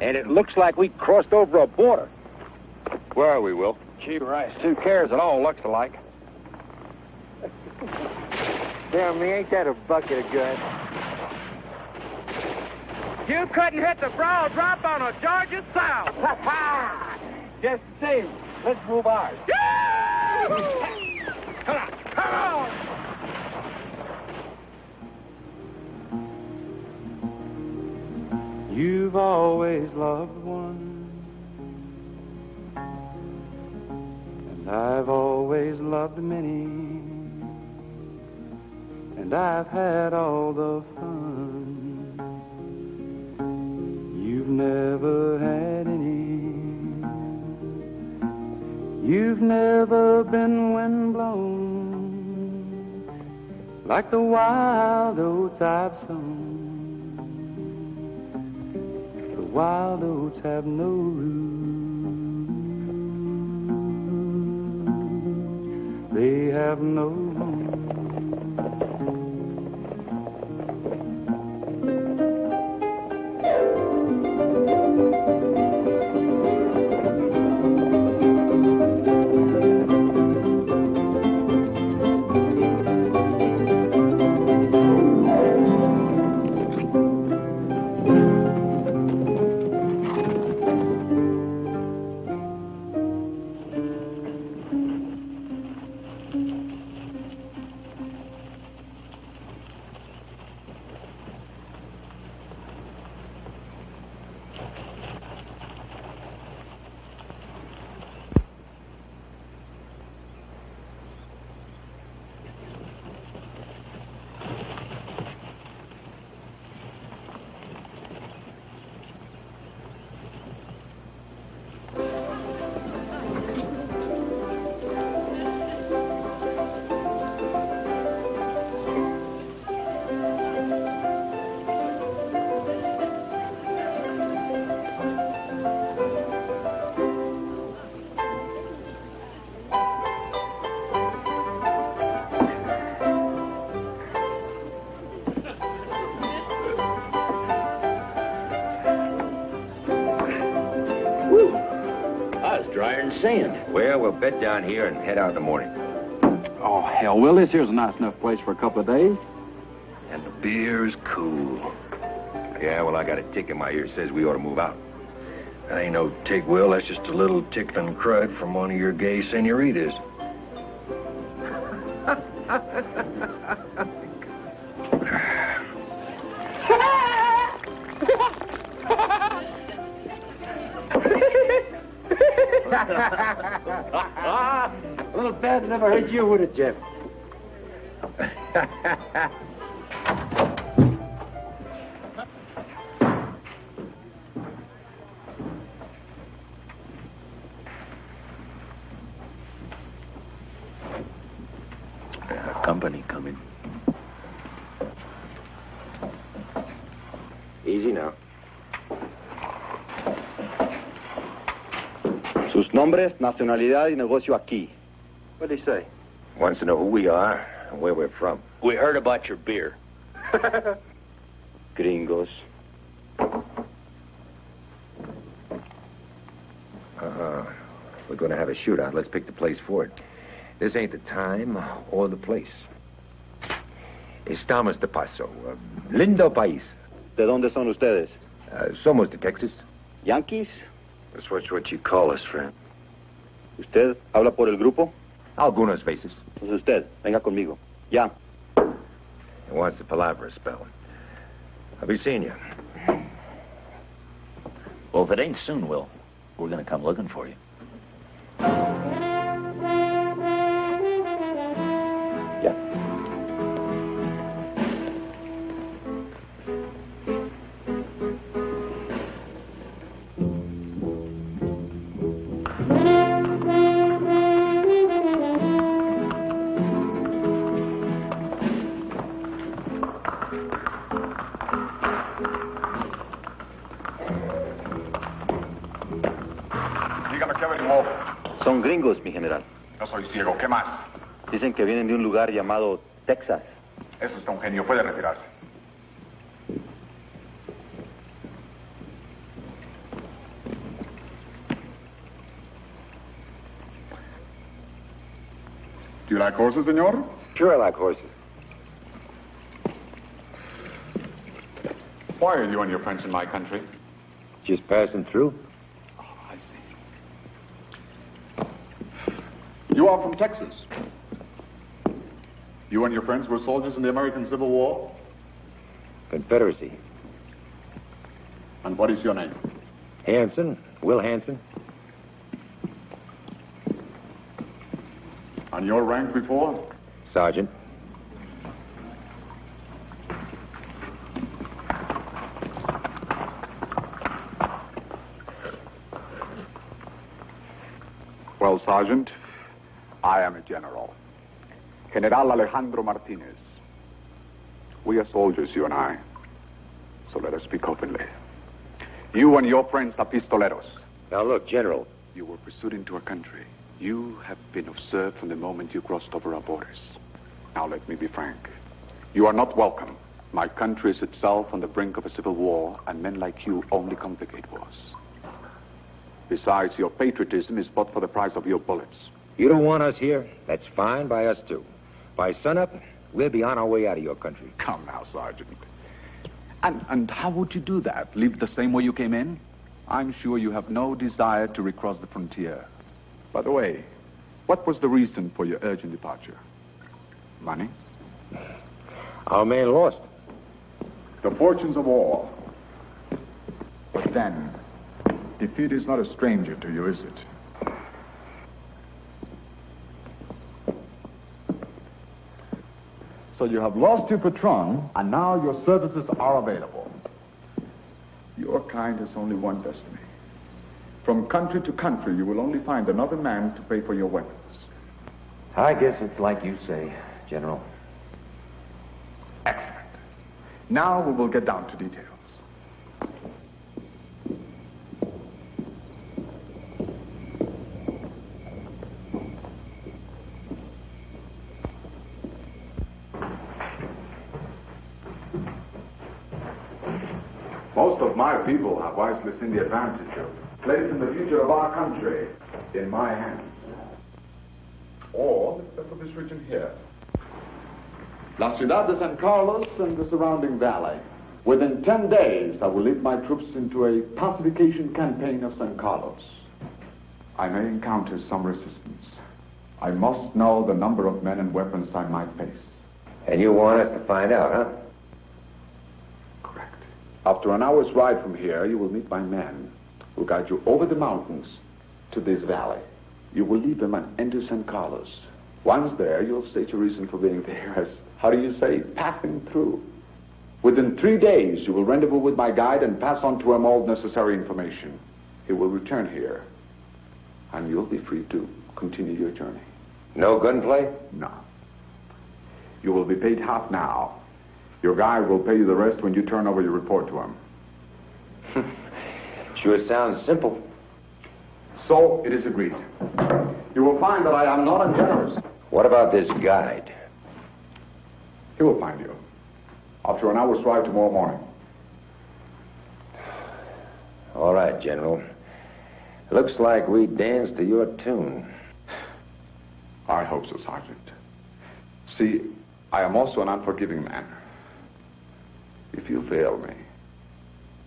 And it looks like we crossed over a border. Where are we, Will? Gee, Rice, who cares? It all looks alike. Damn me, ain't that a bucket of good? You couldn't hit the broad drop on a Georgia South. Just the same. Let's move ours. Come on, come on. You've always loved one, and I've always loved many, and I've had all the fun. You've never had any. You've never been windblown like the wild oats I've sown. The wild oats have no roots. They have no home. Sand. Well, we'll bed down here and head out in the morning. Oh, hell, Will, this here's a nice enough place for a couple of days. And the beer's cool. Yeah, well, I got a tick in my ear that says we ought to move out. That ain't no tick, Will. That's just a little tickling crud from one of your gay senoritas. A little bad never hurt you, would it, Jeff? Company coming. Easy now. Sus nombres, nacionalidad y negocio aquí. What did he say? Wants to know who we are and where we're from. We heard about your beer. Gringos. We're going to have a shootout. Let's pick the place for it. This ain't the time or the place. Estamos de paso. Lindo país. ¿De dónde son ustedes? Somos de Texas. ¿Yankees? That's what you call us, friend. ¿Usted habla por el grupo? Algunas veces. Pues usted, venga conmigo. Ya. He wants to palaver a spell. I'll be seeing you. Well, if it ain't soon, Will, we're going to come looking for you. Ya. Son gringos, mi general. No soy ciego, ¿qué más? Dicen que vienen de un lugar llamado Texas. Eso está un genio, puede retirarse. Do you like horses, senor? Sure, I like horses. Why are you and your friends in my country? Just passing through. Oh, I see. You are from Texas. You and your friends were soldiers in the American Civil War? Confederacy. And what is your name? Hanson, Will Hanson. And your rank before? Sergeant. Well, Sergeant, I am a general. General Alejandro Martinez. We are soldiers, you and I. So let us speak openly. You and your friends are pistoleros. Now look, General. You were pursued into a country. You have been observed from the moment you crossed over our borders. Now let me be frank. You are not welcome. My country is itself on the brink of a civil war, and men like you only complicate wars. Besides, your patriotism is bought for the price of your bullets. You don't want us here? That's fine by us, too. By sunup, we'll be on our way out of your country. Come now, Sergeant. And how would you do that? Leave the same way you came in? I'm sure you have no desire to recross the frontier. By the way, what was the reason for your urgent departure? Money? Our man lost. The fortunes of war. But then, defeat is not a stranger to you, is it? So you have lost your patron, and now your services are available. Your kind has only one destiny. From country to country, you will only find another man to pay for your weapons. I guess it's like you say, General. Excellent. Now we will get down to details. Most of my people have wisely seen the advantage of placing the future of our country in my hands. Or for this region here. La Ciudad de San Carlos and the surrounding valley. Within 10 days, I will lead my troops into a pacification campaign of San Carlos. I may encounter some resistance. I must know the number of men and weapons I might face. And you want us to find out, huh? Correct. After an hour's ride from here, you will meet my men who will guide you over the mountains to this valley. You will leave them and enter San Carlos. Once there, you'll state your reason for being there as, how do you say, passing through. Within 3 days, you will rendezvous with my guide and pass on to him all necessary information. He will return here, and you'll be free to continue your journey. No gunplay? No. You will be paid half now. Your guide will pay you the rest when you turn over your report to him. Sure sounds simple. So it is agreed. You will find that I am not ungenerous. What about this guide? He will find you. After an hour's ride tomorrow morning. All right, General. Looks like we danced to your tune. I hope so, Sergeant. See, I am also an unforgiving man. If you fail me,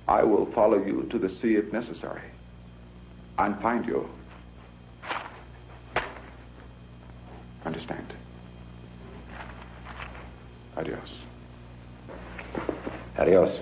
I will follow you to the sea if necessary, and find you. Understand? Adios. Adios.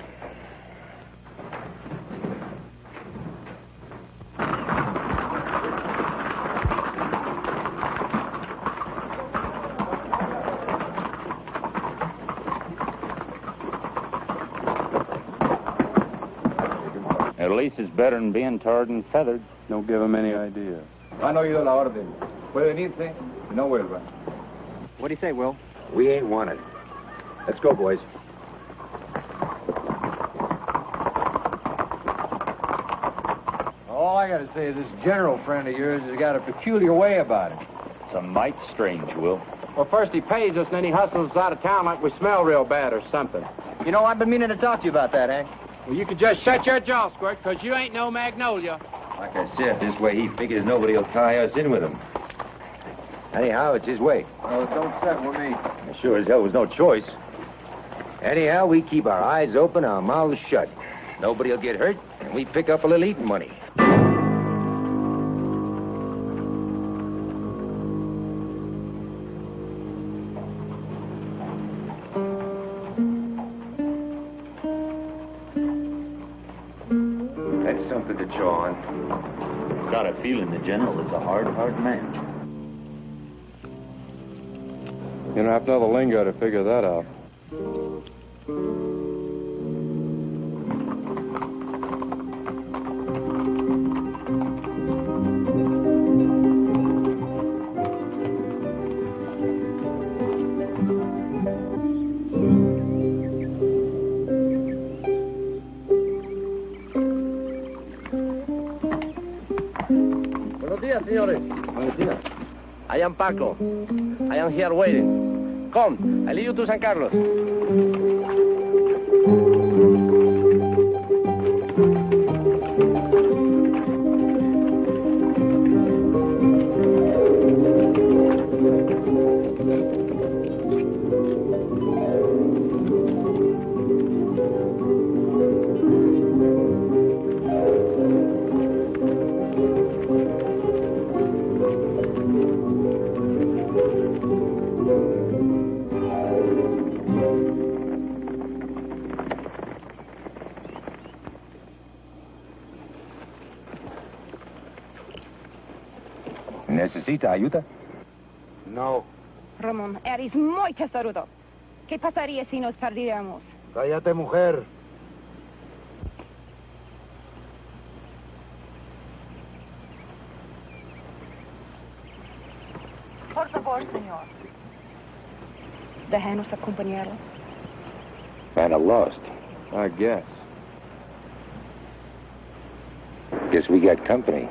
At least it's better than being tarred and feathered. Don't give them any idea. Han oído la orden. Puede venirse y no vuelva. What do you say, Will? We ain't wanted. Let's go, boys. All I gotta say is this general friend of yours has got a peculiar way about him. It's a mite strange, Will. Well, first he pays us, and then he hustles us out of town like we smell real bad or something. You know, I've been meaning to talk to you about that, Hank. Well, you could just shut your jaw, Squirt, because you ain't no magnolia. Like I said, this way he figures nobody will tie us in with him. Anyhow, it's his way. Oh, don't set with me. Sure as hell was no choice. Anyhow, we keep our eyes open, our mouths shut. Nobody'll get hurt, and we pick up a little eating money. That's something to chaw on. Got a feeling the general is a hard man. You don't have to know the lingo to figure that out. Buenos días, señores. Buenos días. I am Paco. I am here waiting. Come, I lead you to San Carlos. ¿Necesita ayuda? No. Ramón, eres muy tesarudo. ¿Qué pasaría si nos perdiéramos? Cállate, mujer. Por favor, señor. Déjenos acompañarlo. Kinda lost. I guess. Guess we got company.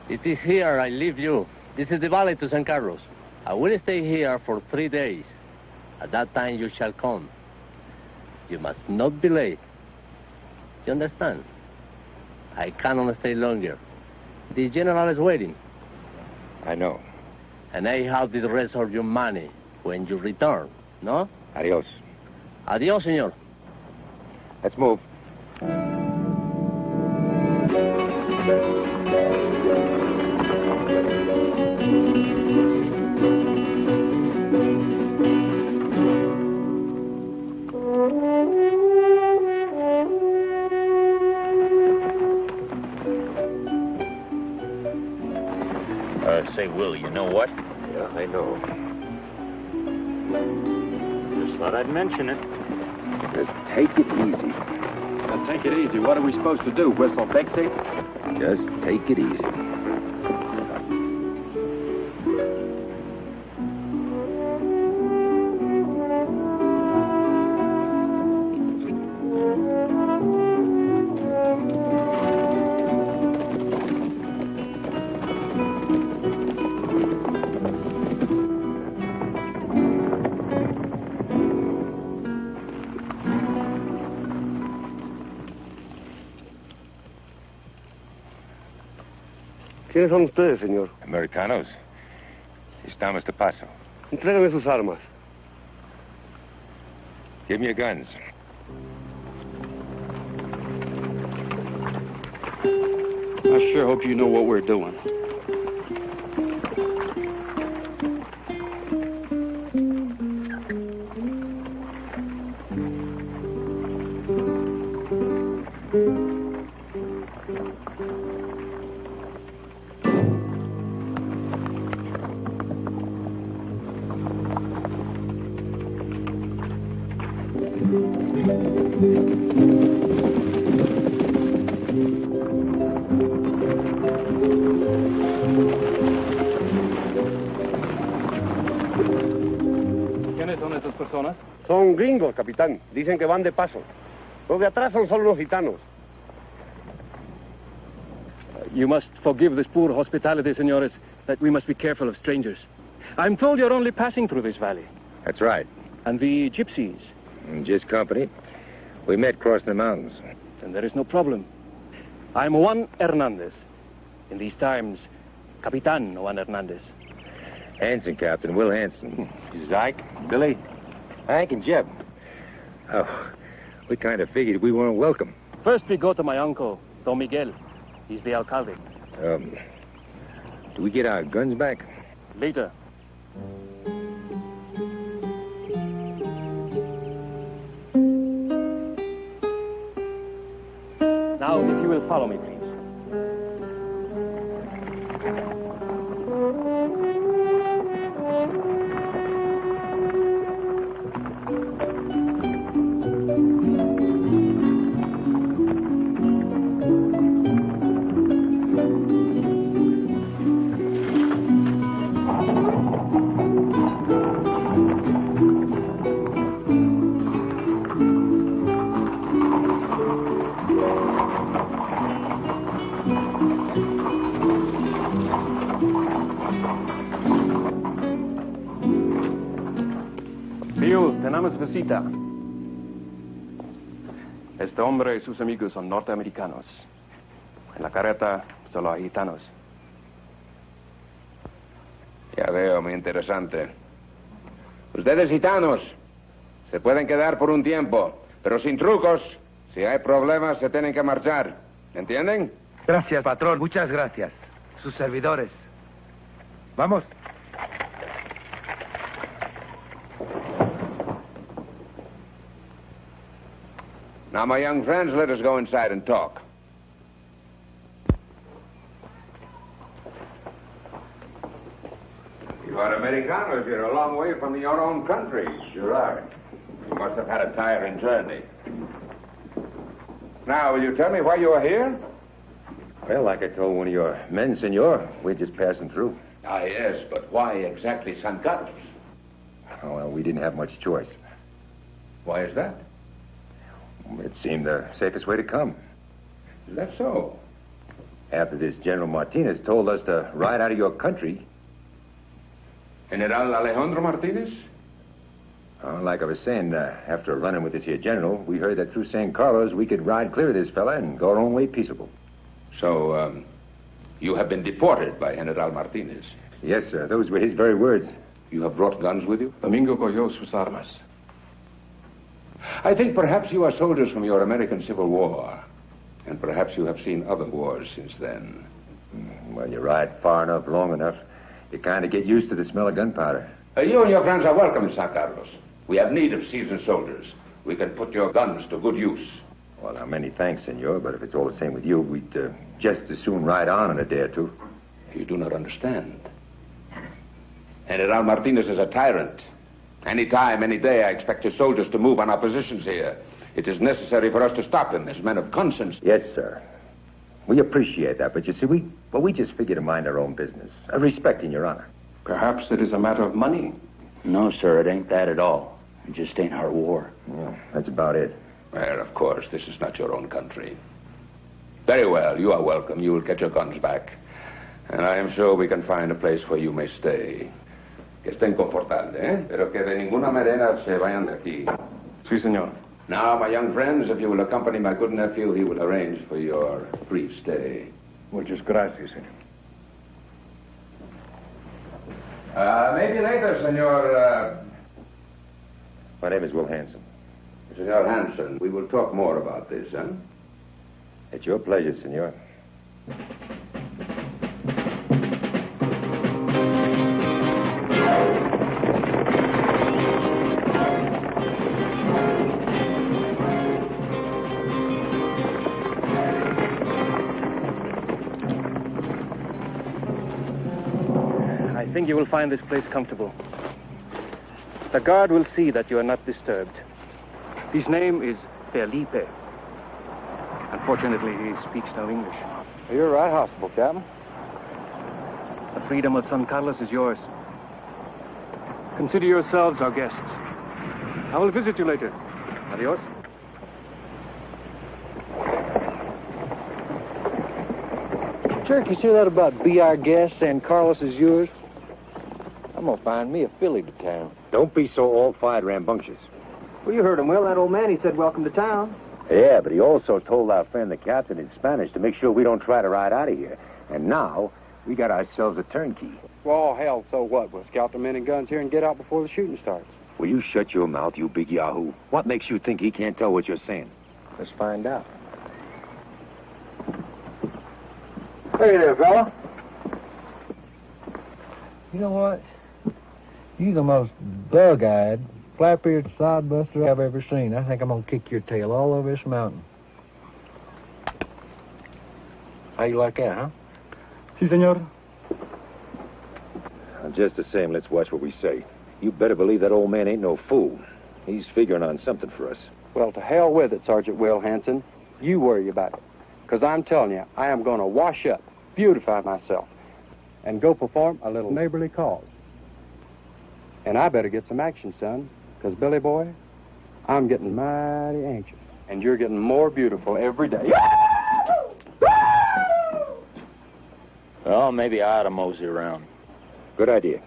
It is here I leave you. This is the valley to San Carlos. I will stay here for 3 days. At that time you shall come. You must not be late. You understand? I cannot stay longer. The general is waiting. I know. And I have the rest of your money when you return, no? Adios. Adios, senor. Let's move. Say, Will, you know what? Yeah, I know. Just thought I'd mention it. Just take it easy. Now take it easy. What are we supposed to do, whistle Dixie? Just take it easy. ¿Quiénes son ustedes, señor? Americanos. Estamos de paso. Entrégame sus armas. Give me your guns. I sure hope you know what we're doing. son esas personas? Son gringos, capitán. Dicen que van de paso. Los de atrás son solo los gitanos. You must forgive this poor hospitality, senores, that we must be careful of strangers. I'm told you're only passing through this valley. That's right. And the gypsies? Just company. We met crossing the mountains. Then there is no problem. I'm Juan Hernandez. In these times, Capitan Juan Hernandez. Hanson, Captain. Will Hanson. This is Ike, Billy, Hank, and Jeb. Oh, we kind of figured we weren't welcome. First we go to my uncle, Don Miguel. He's the alcalde. Do we get our guns back? Later. Now, if you will follow me, please. Tenemos visita. Este hombre y sus amigos son norteamericanos. En la carreta solo hay gitanos. Ya veo, muy interesante. Ustedes gitanos se pueden quedar por un tiempo, pero sin trucos. Si hay problemas, se tienen que marchar. ¿Entienden? Gracias, patrón. Muchas gracias. Sus servidores. Vamos. Now, my young friends, let us go inside and talk. You are Americanos. You're a long way from your own country. Sure are. You must have had a tiring journey. Now, will you tell me why you are here? Well, like I told one of your men, senor, we're just passing through. Ah, yes, but why exactly San Carlos? Oh, well, we didn't have much choice. Why is that? It seemed the safest way to come. Is that so? After this General Martinez told us to ride out of your country. General Alejandro Martinez? Like I was saying, after running with this here general, we heard that through San Carlos we could ride clear of this fella and go our own way peaceable. So, you have been deported by General Martinez? Yes, sir. Those were his very words. You have brought guns with you? Domingo cogió sus armas. I think perhaps you are soldiers from your American Civil War. And perhaps you have seen other wars since then. Well, you ride far enough, long enough, you kind of get used to the smell of gunpowder. You and your friends are welcome in San Carlos. We have need of seasoned soldiers. We can put your guns to good use. Well, now, many thanks, senor, but if it's all the same with you, we'd just as soon ride on in a day or two. You do not understand. General Martinez is a tyrant. Any time, any day, I expect his soldiers to move on our positions here. It is necessary for us to stop him as men of conscience. Yes, sir. We appreciate that, but you see, we just figure to mind our own business, respecting your honor. Perhaps it is a matter of money. No, sir, it ain't that at all. It just ain't our war. Well, that's about it. Well, of course, this is not your own country. Very well, you are welcome. You will get your guns back. And I am sure we can find a place where you may stay. Que estén confortables, eh? Pero que de ninguna manera se vayan de aquí. Sí, señor. Now, my young friends, if you will accompany my good nephew, he will arrange for your brief stay. Muchas gracias, senor. Maybe later, senor, My name is Will Hanson. Senor Hanson. We will talk more about this, huh? It's your pleasure, senor. I think you will find this place comfortable. The guard will see that you are not disturbed. His name is Felipe. Unfortunately, he speaks no English. You're right, hospital, Captain. The freedom of San Carlos is yours. Consider yourselves our guests. I will visit you later. Adios. Turk, you see that about Be Our Guest, San Carlos is yours? I'm gonna find me a filly to town. Don't be so all-fired rambunctious. Well, you heard him well. That old man, he said, welcome to town. Yeah, but he also told our friend the captain in Spanish to make sure we don't try to ride out of here. And now, we got ourselves a turnkey. Well, hell, so what? We'll scout the men and guns here and get out before the shooting starts. Will you shut your mouth, you big yahoo? What makes you think he can't tell what you're saying? Let's find out. Hey there, fella. You know what? You're the most bug-eyed, flap-eared sodbuster I've ever seen. I think I'm gonna kick your tail all over this mountain. How you like that, huh? Si, senor. Just the same, let's watch what we say. You better believe that old man ain't no fool. He's figuring on something for us. Well, to hell with it, Sergeant Will Hanson. You worry about it. Because I'm telling you, I am going to wash up, beautify myself, and go perform a little neighborly cause. And I better get some action, son, because, Billy boy, I'm getting mighty anxious. And you're getting more beautiful every day. Well, maybe I ought to mosey around. Good idea.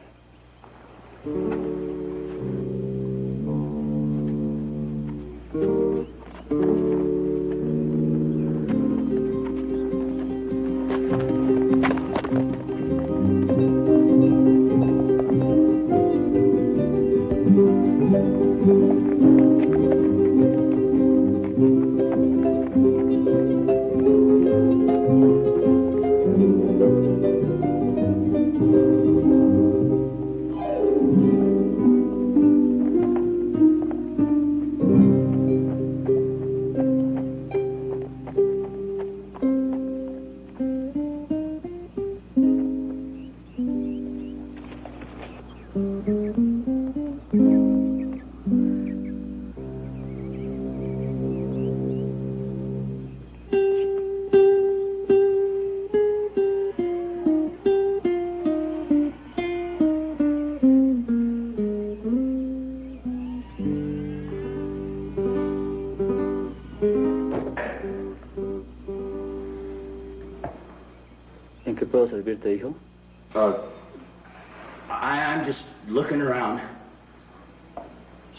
I'm just looking around.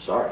Sorry.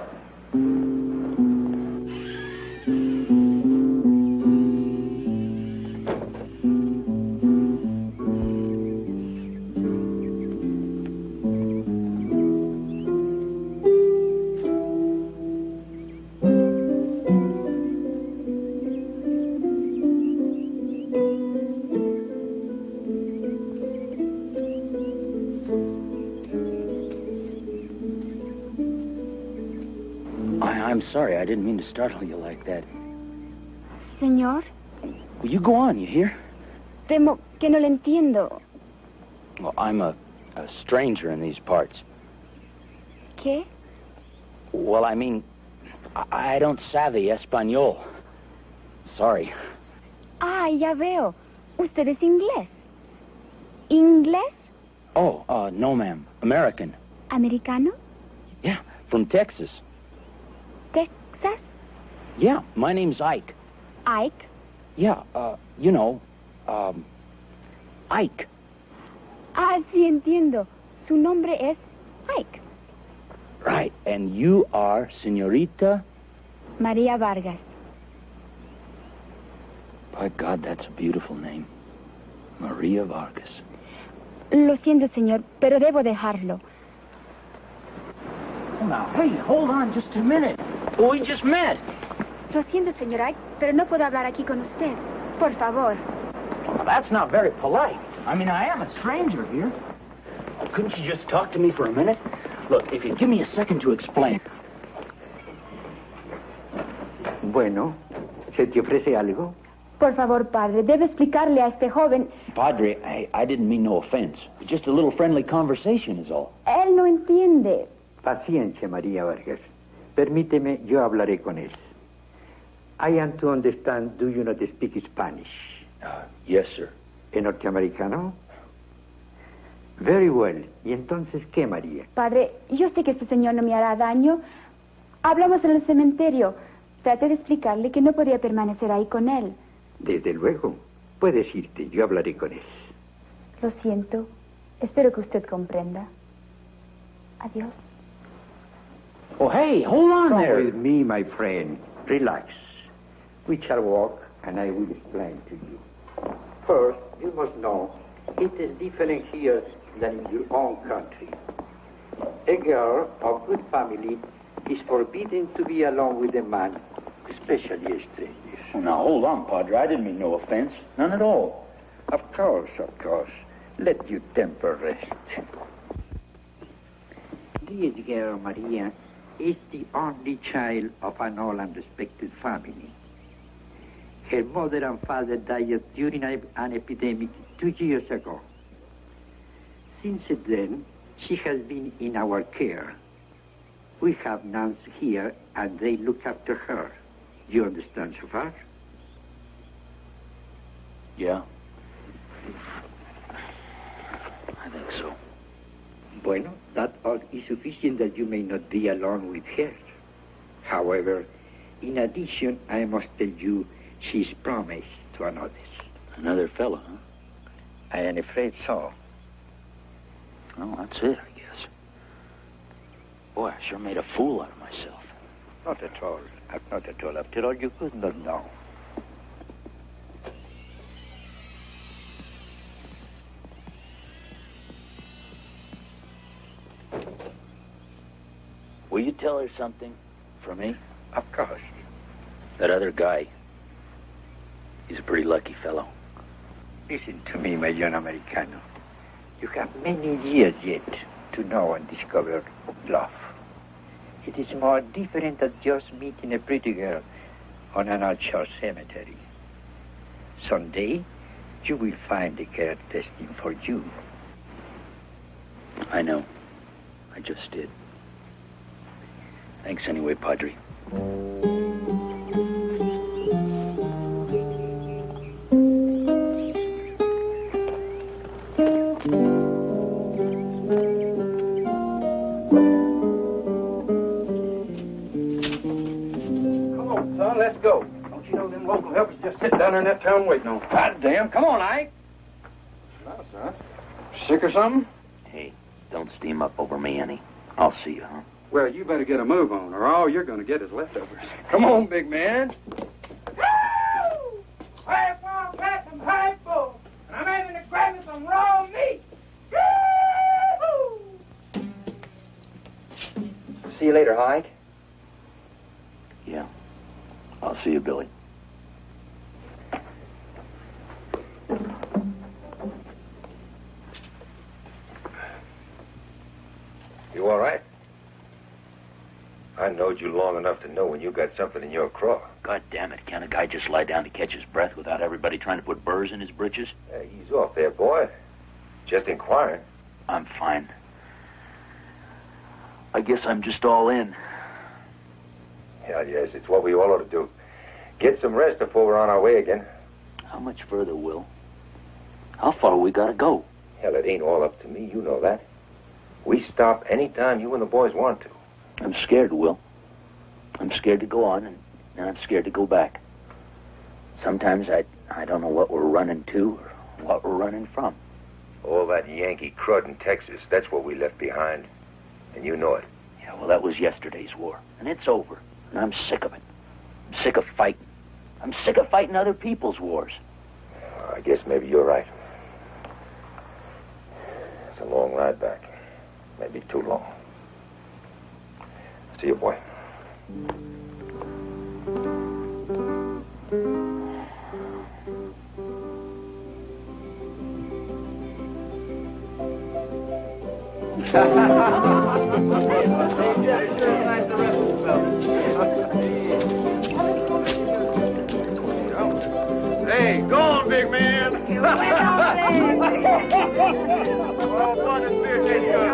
I'm sorry. I didn't mean to startle you like that. Señor. Will you go on, you hear? Temo que no le entiendo. Well, I'm a stranger in these parts. ¿Qué? Well, I mean, I don't savvy español. Sorry. Ah, ya veo. Usted es inglés. ¿Inglés? Oh, no, ma'am. American. ¿Americano? Yeah, from Texas. ¿Texas? Yeah, my name's Ike. Ike? Yeah, you know, Ike. Ah, sí, entiendo. Su nombre es Ike. Right, and you are Señorita? María Vargas. By God, that's a beautiful name. Maria Vargas. Lo siento, señor, pero debo dejarlo. Oh, now, hey, hold on just a minute. We just met. Lo siento, señor Ike, pero no puedo hablar aquí con usted. Por favor. Well, that's not very polite. I mean, I am a stranger here. Oh, couldn't you just talk to me for a minute? Look, if you give me a second to explain. Bueno, ¿se te ofrece algo? Por favor, padre, debe explicarle a este joven. Padre, I didn't mean no offense. Just a little friendly conversation is all. Él no entiende. Paciencia, María Vargas. Permíteme, yo hablaré con él. I am to understand, do you not speak Spanish? Yes, sir. ¿En norteamericano? Very well. ¿Y entonces qué, María? Padre, yo sé que este señor no me hará daño. Hablamos en el cementerio. Traté de explicarle que no podía permanecer ahí con él. Desde luego. Puedes irte, yo hablaré con él. Lo siento. Espero que usted comprenda. Adiós. Oh, hey, hold on Come there. with me, my friend. Relax. We shall walk, and I will explain to you. First, you must know, it is different here than in your own country. A girl of good family is forbidden to be alone with a man, especially a stranger. Oh, now, hold on, Padre. I didn't mean no offense. None at all. Of course, of course. Let your temper rest. This girl, Maria, is the only child of an old and respected family. Her mother and father died during an epidemic 2 years ago. Since then, she has been in our care. We have nuns here, and they look after her. You understand so far? Yeah. I think so. Bueno, that is sufficient that you may not be alone with her. However, in addition, I must tell you she's promised to another. Another fellow, huh? I am afraid so. Well, that's it, I guess. Boy, I sure made a fool out of myself. Not at all. Not at all. After all, you could not know. Will you tell her something for me? Of course. That other guy, he's a pretty lucky fellow. Listen to me, my young Americano. You have many years yet to know and discover love. It is more different than just meeting a pretty girl on an old church cemetery. Someday, you will find the girl destined for you. I know. I just did. Thanks anyway, Padre. Let's go. Don't you know them local helpers just sitting down there in that town waiting on? God damn. Come on, Ike. No, son. Sick or something? Hey, don't steam up over me any. I'll see you, huh? Well, you better get a move on, or all you're going to get is leftovers. Come on, big man. I'm some high bull, and I'm aiming to grab me some raw meat. See you later, Ike. Yeah. I'll see you, Billy. You all right? I knowed you long enough to know when you got something in your craw. God damn it. Can't a guy just lie down to catch his breath without everybody trying to put burrs in his britches? Ease off there, boy. Just inquiring. I'm fine. I guess I'm just all in. Hell, yes, it's what we all ought to do. Get some rest before we're on our way again. How much further, Will? How far we gotta go? Hell, it ain't all up to me. You know that. We stop any time you and the boys want to. I'm scared, Will. I'm scared to go on, and I'm scared to go back. Sometimes I don't know what we're running to or what we're running from. All that Yankee crud in Texas, that's what we left behind. And you know it. Yeah, well, that was yesterday's war, and it's over. And I'm sick of it. I'm sick of fighting. I'm sick of fighting other people's wars. I guess maybe you're right. It's a long ride back. Maybe too long. See you, boy. Hey, go on, big man. Well, fun and spirit tastes good.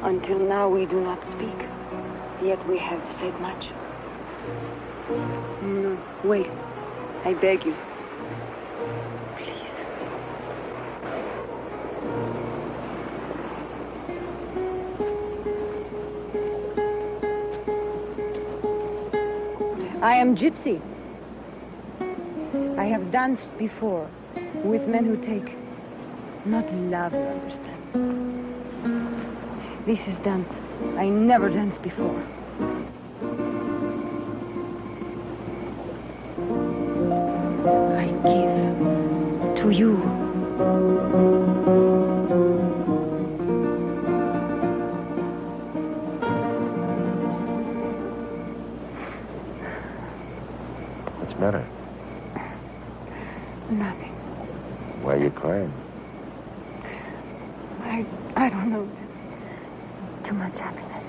Until now we do not speak, yet we have said much. No, wait. I beg you. Please. I am Gypsy. I have danced before with men who take not love, you understand. This is dance. I never danced before. I give to you. What's the matter? Nothing. Why are you crying? I don't know. Too much happiness.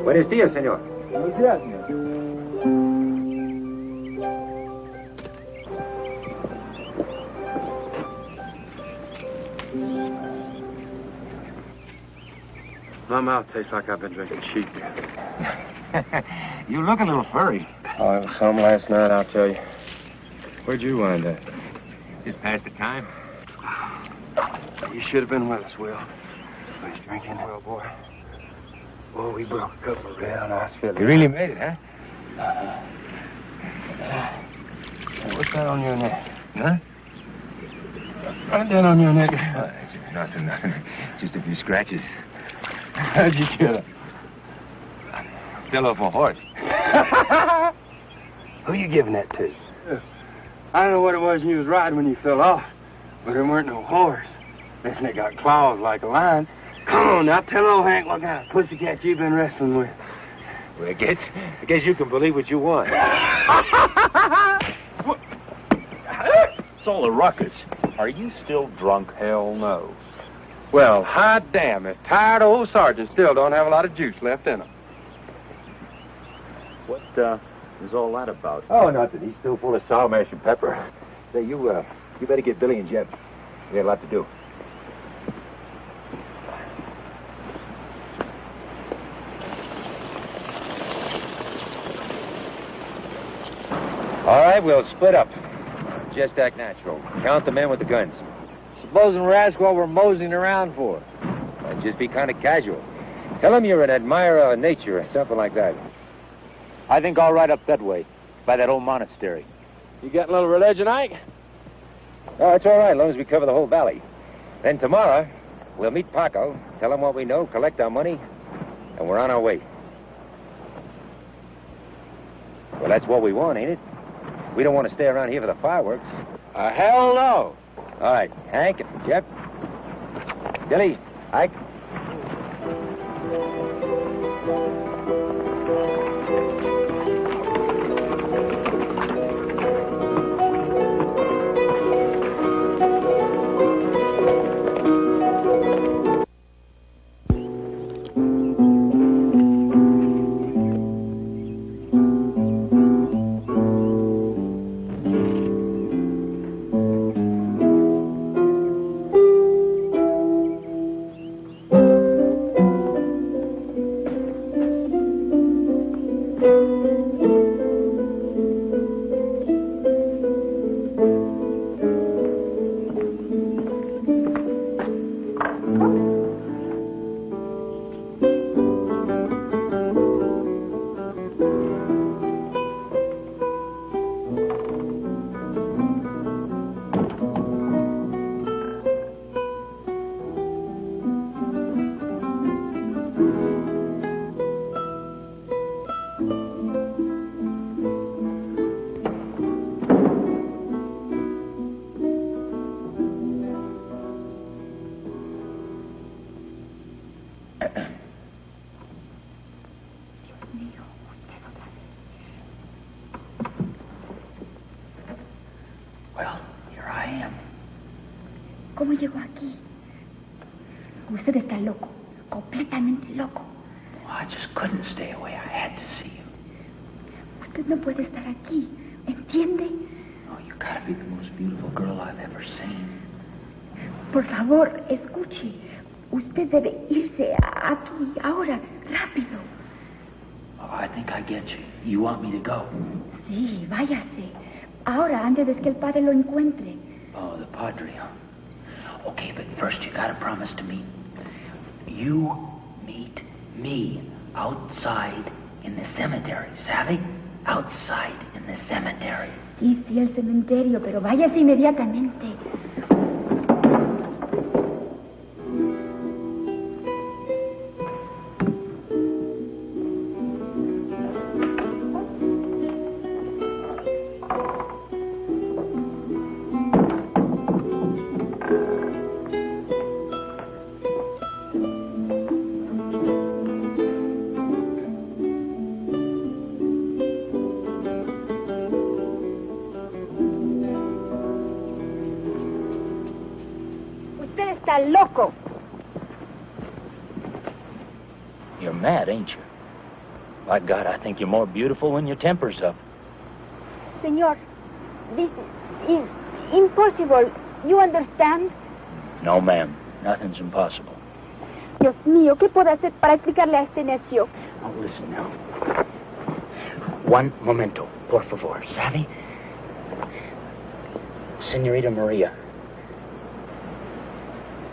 Buenos días, señor. Buenos días, señor. My mouth tastes like I've been drinking sheep. You look a little furry. Oh, it was some last night, I'll tell you. Where'd you wind up? Just past the time? You should have been with us, Will. Nice drinking. Well, boy. Boy, we broke a couple of real nice fillies. You really made it, huh? What's that on your neck? Huh? Right down on your neck. Nothing. Just a few scratches. How'd you get it? Fell off a horse. Who you giving that to? I don't know what it was you was riding when you fell off, but there weren't no horse. Listen, it got claws like a lion. Come on, now tell old Hank what kind of pussycat you've been wrestling with. Well, I guess you can believe what you want. It's all a ruckus. Are you still drunk? Hell no. Well, hot damn, if tired old sergeants still don't have a lot of juice left in them. What is all that about? Oh, nothing. He's still full of sour mash and pepper. Say, you better get Billy and Jeb. We got a lot to do. All right, we'll split up. Just act natural. Count the men with the guns. Supposing we're asked what we're moseying around for. And just be kind of casual. Tell them you're an admirer of nature or something like that. I think I'll ride up that way, by that old monastery. You got a little religion, Ike? Oh, it's all right, as long as we cover the whole valley. Then tomorrow, we'll meet Paco, tell him what we know, collect our money, and we're on our way. Well, that's what we want, ain't it? We don't want to stay around here for the fireworks. Hell no. All right, Hank, Jeff, Billy, Ike. ¿Cómo llegó aquí? Usted está loco, completamente loco. I just couldn't stay away. I had to see you. Usted no puede estar aquí, ¿entiende? Oh, you gotta be the most beautiful girl I've ever seen. Por favor, escuche. Usted debe irse aquí, ahora, rápido. Oh, I think I get you. You want me to go? Sí, váyase. Ahora, antes de que el padre lo encuentre. Oh, the padre, huh? Okay, but first you gotta promise to meet. You meet me outside in the cemetery, ¿sabe? Outside in the cemetery. Sí, el cementerio, pero váyase inmediatamente. Loco. You're mad, ain't you? My God, I think you're more beautiful when your temper's up. Señor, this is impossible. You understand? No, ma'am. Nothing's impossible. Dios mío, ¿qué puedo hacer para explicarle a este necio? Oh, listen now. One momento, por favor, ¿sabe? Señorita Maria,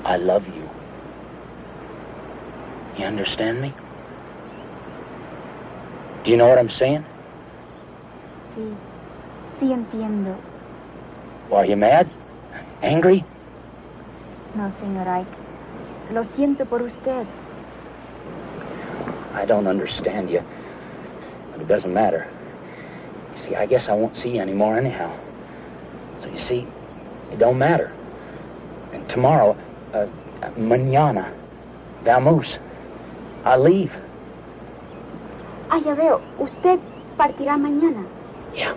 I love you. You understand me? Do you know what I'm saying? Sí, sí entiendo. Are you mad? Angry? No, señor Ike. Lo siento por usted. I don't understand you, but it doesn't matter. See, I guess I won't see you anymore anyhow. So you see, it don't matter. And tomorrow, mañana, vamos. I leave. Ah, ya veo. Usted partirá mañana. Yeah,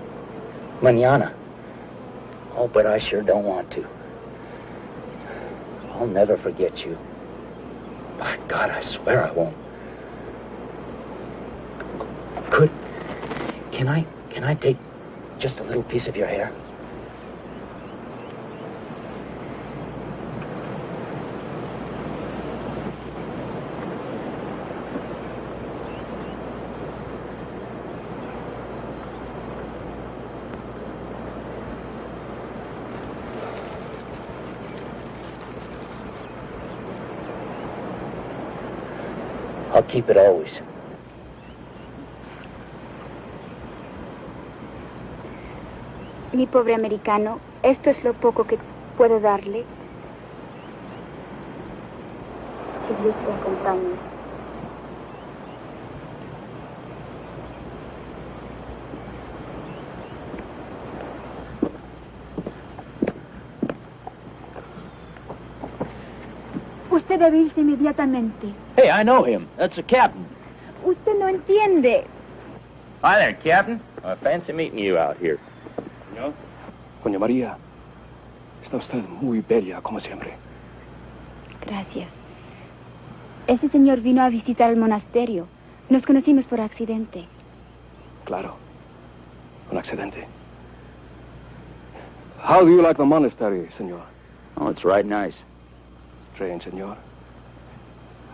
mañana. Oh, but I sure don't want to. I'll never forget you. By God, I swear I won't. Can I take just a little piece of your hair? I'll keep it always. Mi pobre americano, esto es lo poco que puedo darle. Que Dios le acompañe. Usted debe irse inmediatamente. Hey, I know him. That's the captain. Usted no entiende. Hi there, Captain. I fancy meeting you out here. Señor. Doña María, está usted muy bella, como siempre. Gracias. Ese señor vino a visitar el monasterio. Nos conocimos por accidente. Claro. Un accidente. How do you like the monastery, senor? Oh, it's right nice. Strange, senor.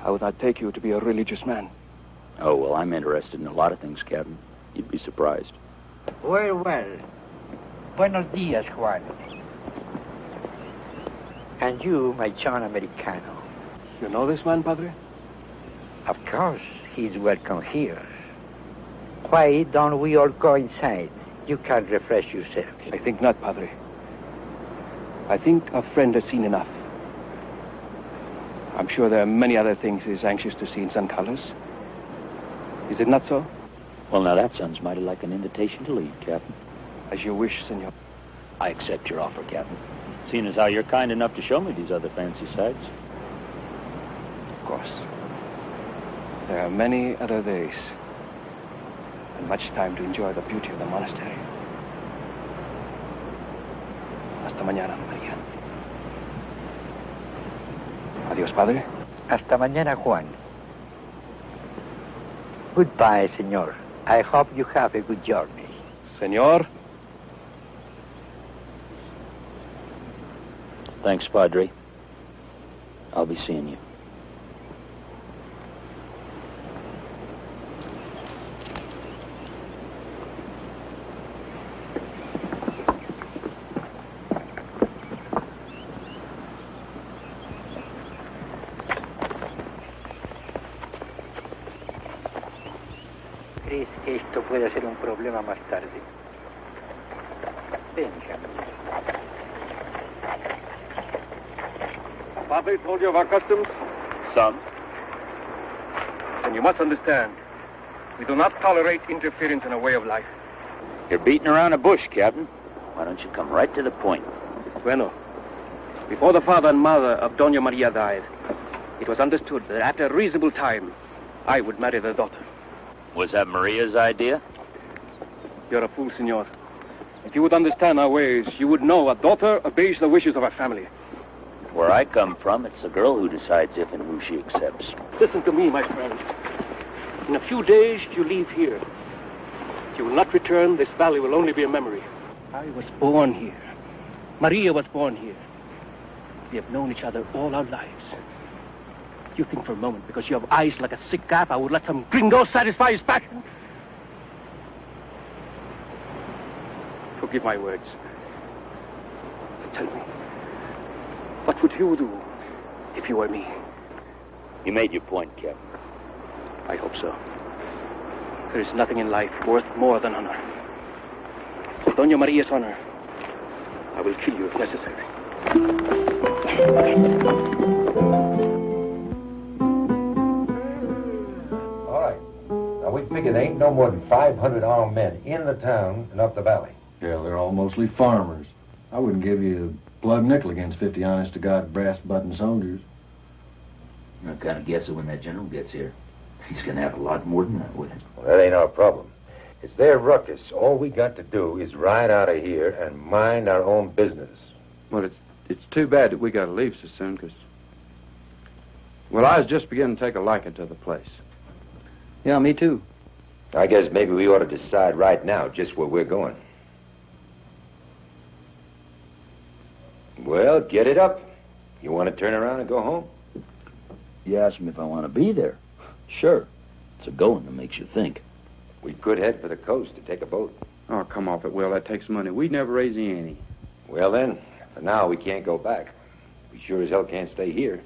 How would that take you to be a religious man? Oh, well, I'm interested in a lot of things, Captain. You'd be surprised. Well. Buenos dias, Juan. And you, my John Americano. You know this man, Padre? Of course, he's welcome here. Why don't we all go inside? You can refresh yourself. I think not, Padre. I think a friend has seen enough. I'm sure there are many other things he's anxious to see in San Carlos. Is it not so? Well, now that sounds mighty like an invitation to leave, Captain. As you wish, senor. I accept your offer, Captain. Seeing as how you're kind enough to show me these other fancy sights. Of course. There are many other days and much time to enjoy the beauty of the monastery. Hasta mañana, María. Adiós, padre. Hasta mañana, Juan. Goodbye, senor. I hope you have a good journey. Senor? Thanks, Padre. I'll be seeing you. ¿Crees que esto puede ser un problema más tarde? Ven, hija. Father told you of our customs? Some. Then you must understand, we do not tolerate interference in our way of life. You're beating around the bush, Captain. Why don't you come right to the point? Bueno, before the father and mother of Doña Maria died, it was understood that after a reasonable time, I would marry their daughter. Was that Maria's idea? You're a fool, senor. If you would understand our ways, you would know a daughter obeys the wishes of her family. Where I come from, it's the girl who decides if and who she accepts. Listen to me, my friend. In a few days, you leave here. If you will not return, this valley will only be a memory. I was born here. Maria was born here. We have known each other all our lives. You think for a moment, because you have eyes like a sick calf, I would let some gringo satisfy his passion? Forgive my words. But tell me, what would you do if you were me? You made your point, Captain. I hope so. There is nothing in life worth more than honor. For Doña Maria's honor, I will kill you if necessary. All right. Now, we figure there ain't no more than 500 armed men in the town and up the valley. Yeah, they're all mostly farmers. I wouldn't give you a plug nickel against 50 honest-to-God brass-button soldiers. I kind of guess that when that general gets here, he's going to have a lot more than that with him. Well, that ain't our problem. It's their ruckus. All we got to do is ride out of here and mind our own business. Well, it's too bad that we got to leave so soon, because... Well, I was just beginning to take a liking to the place. Yeah, me too. I guess maybe we ought to decide right now just where we're going. Well, get it up. You want to turn around and go home? You asked me if I want to be there. Sure. It's a going that makes you think. We could head for the coast to take a boat. Oh, come off it, Will. That takes money. We'd never raise any. Well, then, for now, we can't go back. We sure as hell can't stay here.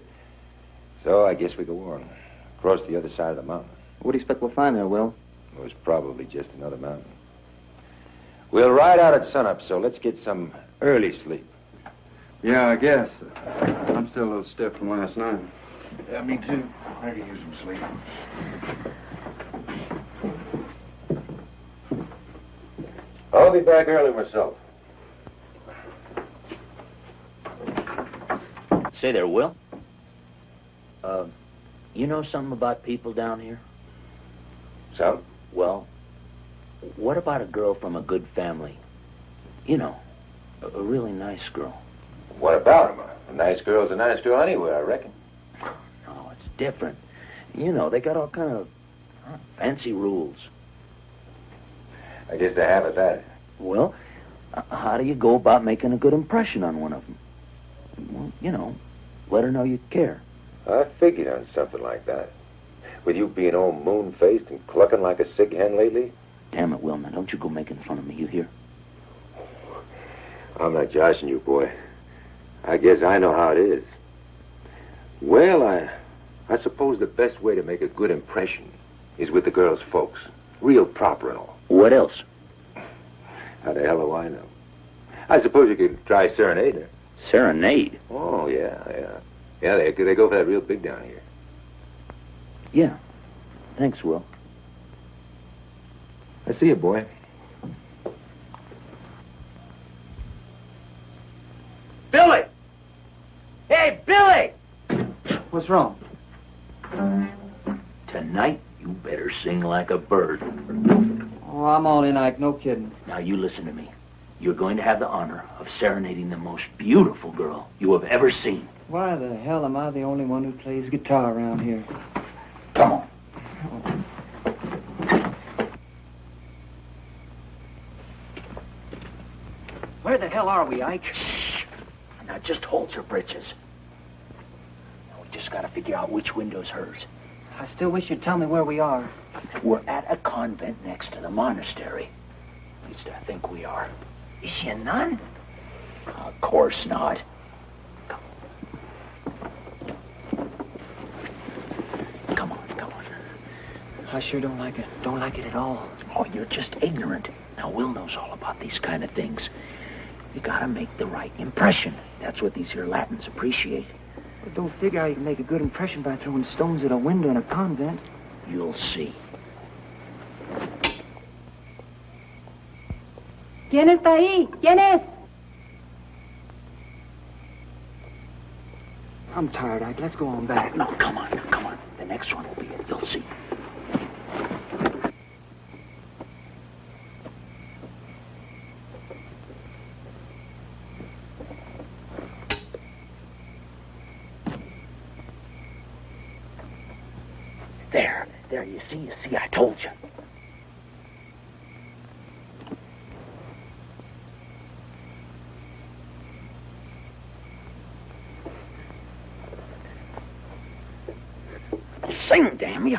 So I guess we go on, across the other side of the mountain. What do you expect we'll find there, Will? It was probably just another mountain. We'll ride out at sunup, so let's get some early sleep. Yeah, I guess. I'm still a little stiff from last night. Yeah, me too. I could use some sleep. I'll be back early myself. Say there, Will. You know something about people down here? Some? Well, what about a girl from a good family? You know, a really nice girl. What about him? A nice girl's a nice girl anywhere, I reckon. No, it's different. You know, they got all kind of fancy rules. I guess they have it that. Well, how do you go about making a good impression on one of them? Well, you know, let her know you care. I figured on something like that. With you being all moon-faced and clucking like a sick hen lately. Damn it, Will, now don't you go making fun of me, you hear? I'm not joshing you, boy. I guess I know how it is. Well, I suppose the best way to make a good impression is with the girl's folks. Real proper and all. What else? How the hell do I know? I suppose you could try serenade her. Serenade? Oh, yeah. Yeah, they go for that real big down here. Yeah. Thanks, Will. I see you, boy. Billy! Hey, Billy! What's wrong? Tonight, you better sing like a bird. Oh, I'm all in, Ike. No kidding. Now, you listen to me. You're going to have the honor of serenading the most beautiful girl you have ever seen. Why the hell am I the only one who plays guitar around here? Come on. Where the hell are we, Ike? Shh. Now just hold your britches. Now, we just got to figure out which window's hers. I still wish you'd tell me where we are. We're at a convent next to the monastery. At least I think we are. Is she a nun? Of course not. Come on. I sure don't like it. Don't like it at all. Oh, you're just ignorant. Now, Will knows all about these kind of things. You gotta make the right impression. That's what these here Latins appreciate. I don't figure how you can make a good impression by throwing stones at a window in a convent. You'll see. ¿Quién está ahí? ¿Quién es? I'm tired, Ike. Let's go on back. No, come on. The next one will be it. You'll see. There, you see, I told you. Sing, damn you.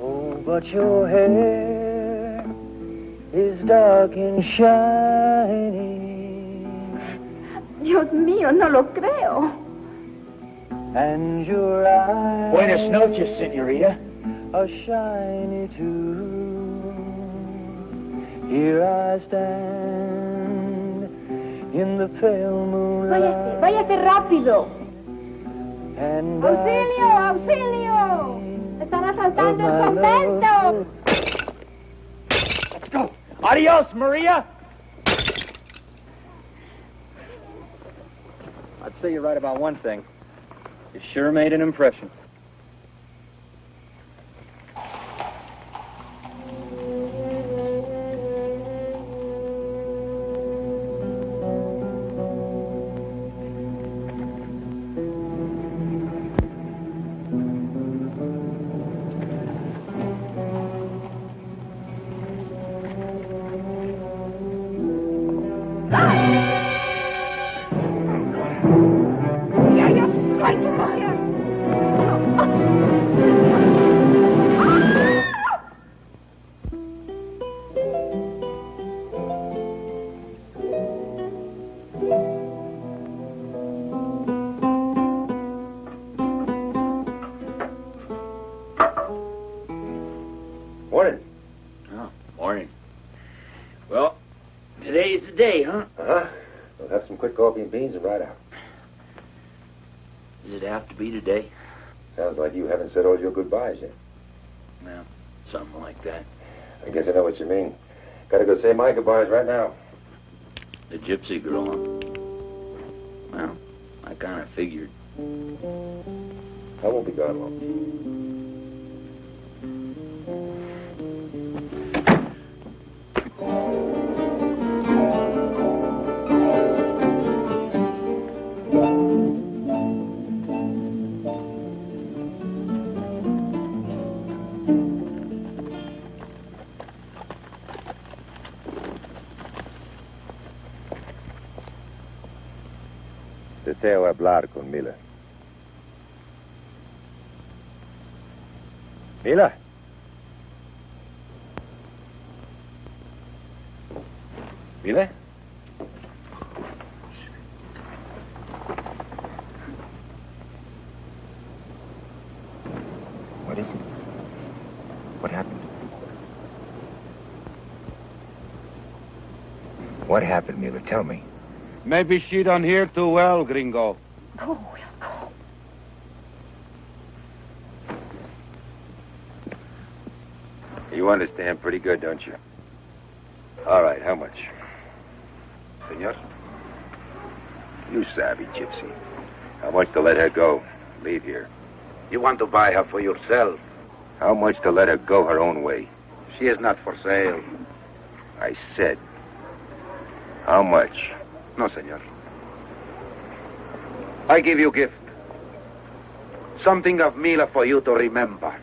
Oh, but your hair is dark and shining. Dios mío, no lo creo. And your eyes Buenas noches, señorita. are shiny too. Here I stand in the pale moonlight. Váyase rápido. And ¡Auxilio, auxilio! ¡Están asaltando el convento! Let's go. Adios, Maria. I'd say you're right about one thing. You sure made an impression. Morning. Oh, morning. Well, today's the day, huh? Uh-huh. We'll have some quick coffee and beans and ride out. Does it have to be today? Sounds like you haven't said all your goodbyes yet. Well, something like that. I guess I know what you mean. Gotta go say my goodbyes right now. The gypsy girl, huh? Well, I kind of figured. I won't be gone long. Deseo hablar con Mila. Mila? Mila? What is it? What happened? What happened, Mila? Tell me. Maybe she don't hear too well, gringo. Go, Will, go. You understand pretty good, don't you? All right, how much? Senor? You savvy gypsy. How much to let her go? Leave here. You want to buy her for yourself. How much to let her go her own way? She is not for sale. I said, how much? No, senor. I give you gift. Something of Mila for you to remember.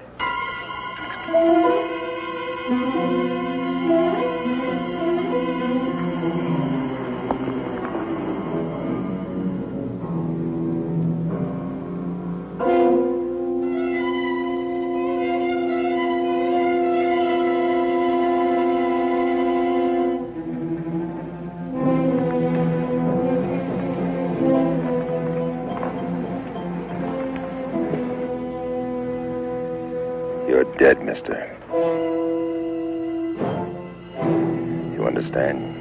You're dead, mister. You understand?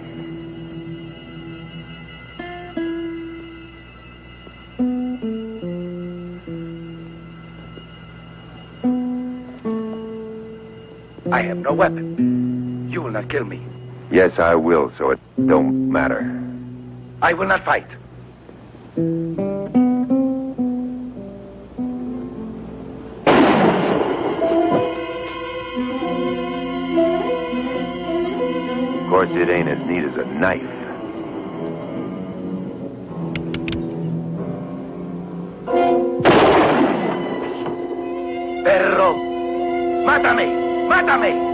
I have no weapon. You will not kill me. Yes, I will, so it don't matter. I will not fight. Of course, it ain't as neat as a knife. Perro! ¡Mátame! ¡Mátame!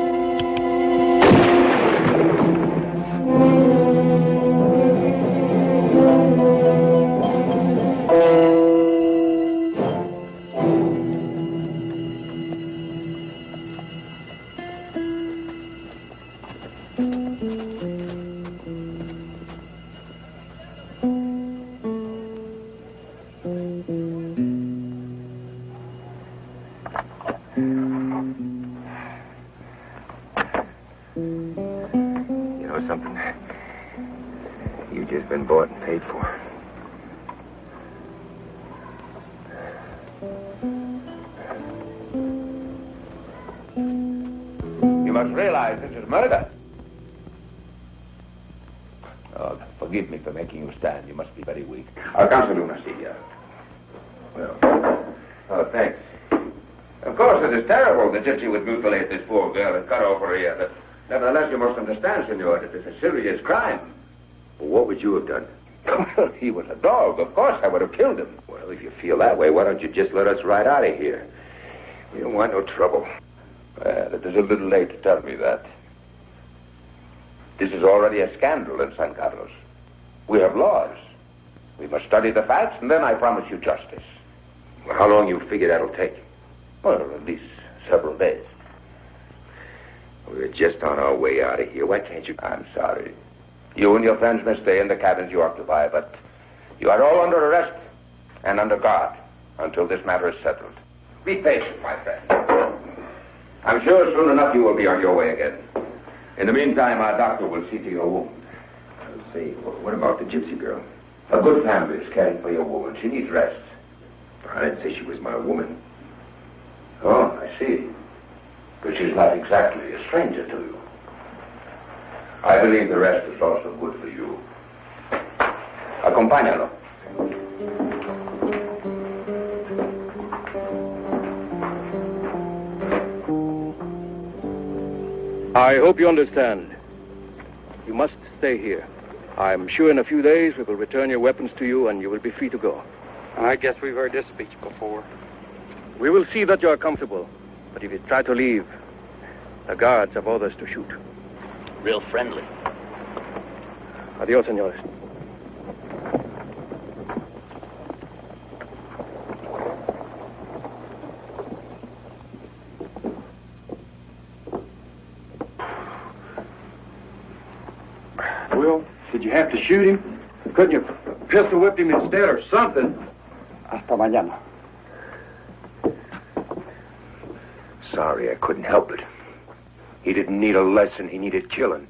You know something? You've just been bought and paid for. You must realize this is murder. Oh, forgive me for making you stand. You must be very weak. Alcánzale una silla. Well, oh, thanks. Of course, it is terrible that Gypsy would mutilate this poor girl and cut off her ear, but nevertheless, you must understand, senor, that it's a serious crime. Well, what would you have done? Well, he was a dog. Of course, I would have killed him. Well, if you feel that way, why don't you just let us ride out of here? We don't want no trouble. Well, it is a little late to tell me that. This is already a scandal in San Carlos. We have laws. We must study the facts, and then I promise you justice. Well, how long you figure that'll take? Well, at least several days. We're just on our way out of here. Why can't you... I'm sorry. You and your friends may stay in the cabins you occupy, but you are all under arrest and under guard until this matter is settled. Be patient, my friend. I'm sure soon enough you will be on your way again. In the meantime, our doctor will see to your wound. Let's see. What about the gypsy girl? A good family is caring for your woman. She needs rest. I didn't say she was my woman. Oh, I see. But she's not exactly a stranger to you. I believe the rest is also good for you. Acompáñalo. I hope you understand. You must stay here. I'm sure in a few days we will return your weapons to you and you will be free to go. I guess we've heard this speech before. We will see that you are comfortable. But if you try to leave, the guards have orders to shoot. Real friendly. Adios, senores. Well, did you have to shoot him? Couldn't you pistol whip him instead or something? Hasta mañana. Sorry, I couldn't help it. He didn't need a lesson. He needed killing.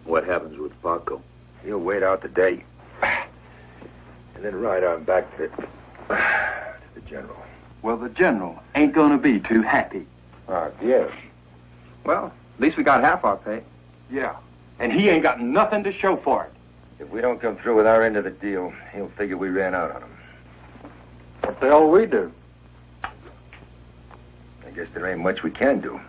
What happens with Paco? He'll wait out the day. And then ride on back to the general. Well, the general ain't gonna be too happy. Yes. Well, at least we got half our pay. Yeah. And he ain't got nothing to show for it. If we don't come through with our end of the deal, he'll figure we ran out on him. What the hell we do? I guess there ain't much we can do.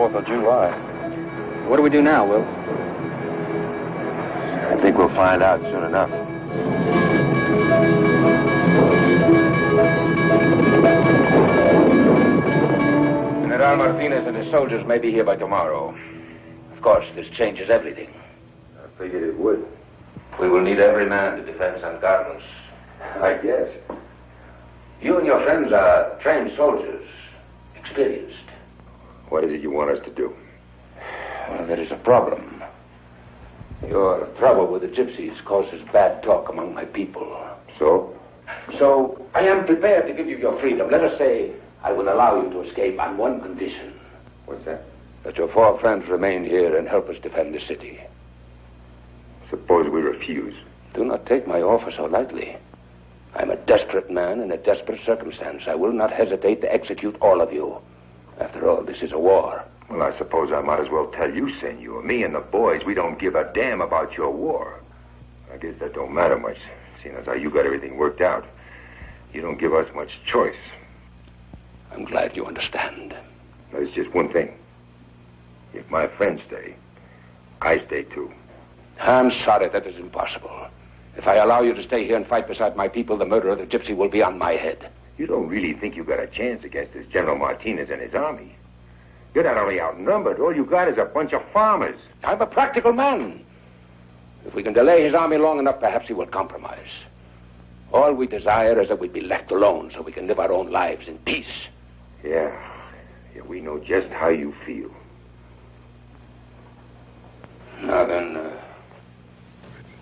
4th of July. What do we do now, Will? I think we'll find out soon enough. General Martinez and his soldiers may be here by tomorrow. Of course, this changes everything. I figured it would. We will need every man to defend San Carlos. I guess. You and your friends are trained soldiers, experienced. What is it you want us to do? Well, there is a problem. Your trouble with the gypsies causes bad talk among my people. So? So, I am prepared to give you your freedom. Let us say I will allow you to escape on one condition. What's that? That your 4 friends remain here and help us defend the city. Suppose we refuse. Do not take my offer so lightly. I'm a desperate man in a desperate circumstance. I will not hesitate to execute all of you. After all, this is a war. Well, I suppose I might as well tell you, senor. Me and the boys, we don't give a damn about your war. I guess that don't matter much, seeing as how you got everything worked out. You don't give us much choice. I'm glad you understand. There's just one thing. If my friends stay, I stay too. I'm sorry, that is impossible. If I allow you to stay here and fight beside my people, the murder of the gypsy will be on my head. You don't really think you got a chance against this General Martinez and his army? You're not only outnumbered, all you got is a bunch of farmers. I'm a practical man. If we can delay his army long enough, perhaps he will compromise. All we desire is that we be left alone so we can live our own lives in peace. Yeah, we know just how you feel. Now then,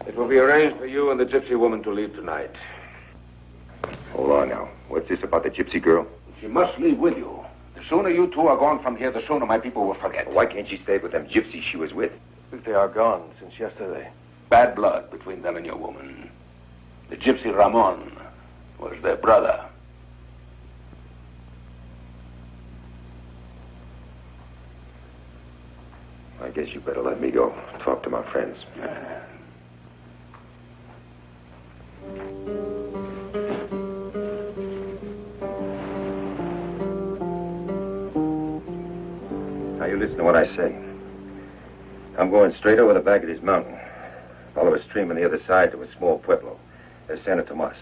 it will be arranged for you and the gypsy woman to leave tonight. Hold on now. What's this about the gypsy girl? She must leave with you. The sooner you two are gone from here, the sooner my people will forget. Why can't she stay with them gypsies she was with? If they are gone since yesterday. Bad blood between them and your woman. The gypsy Ramon was their brother. I guess you better let me go. Talk to my friends. Now, you listen to what I say. I'm going straight over the back of this mountain. Follow a stream on the other side to a small pueblo. There's Santa Tomas.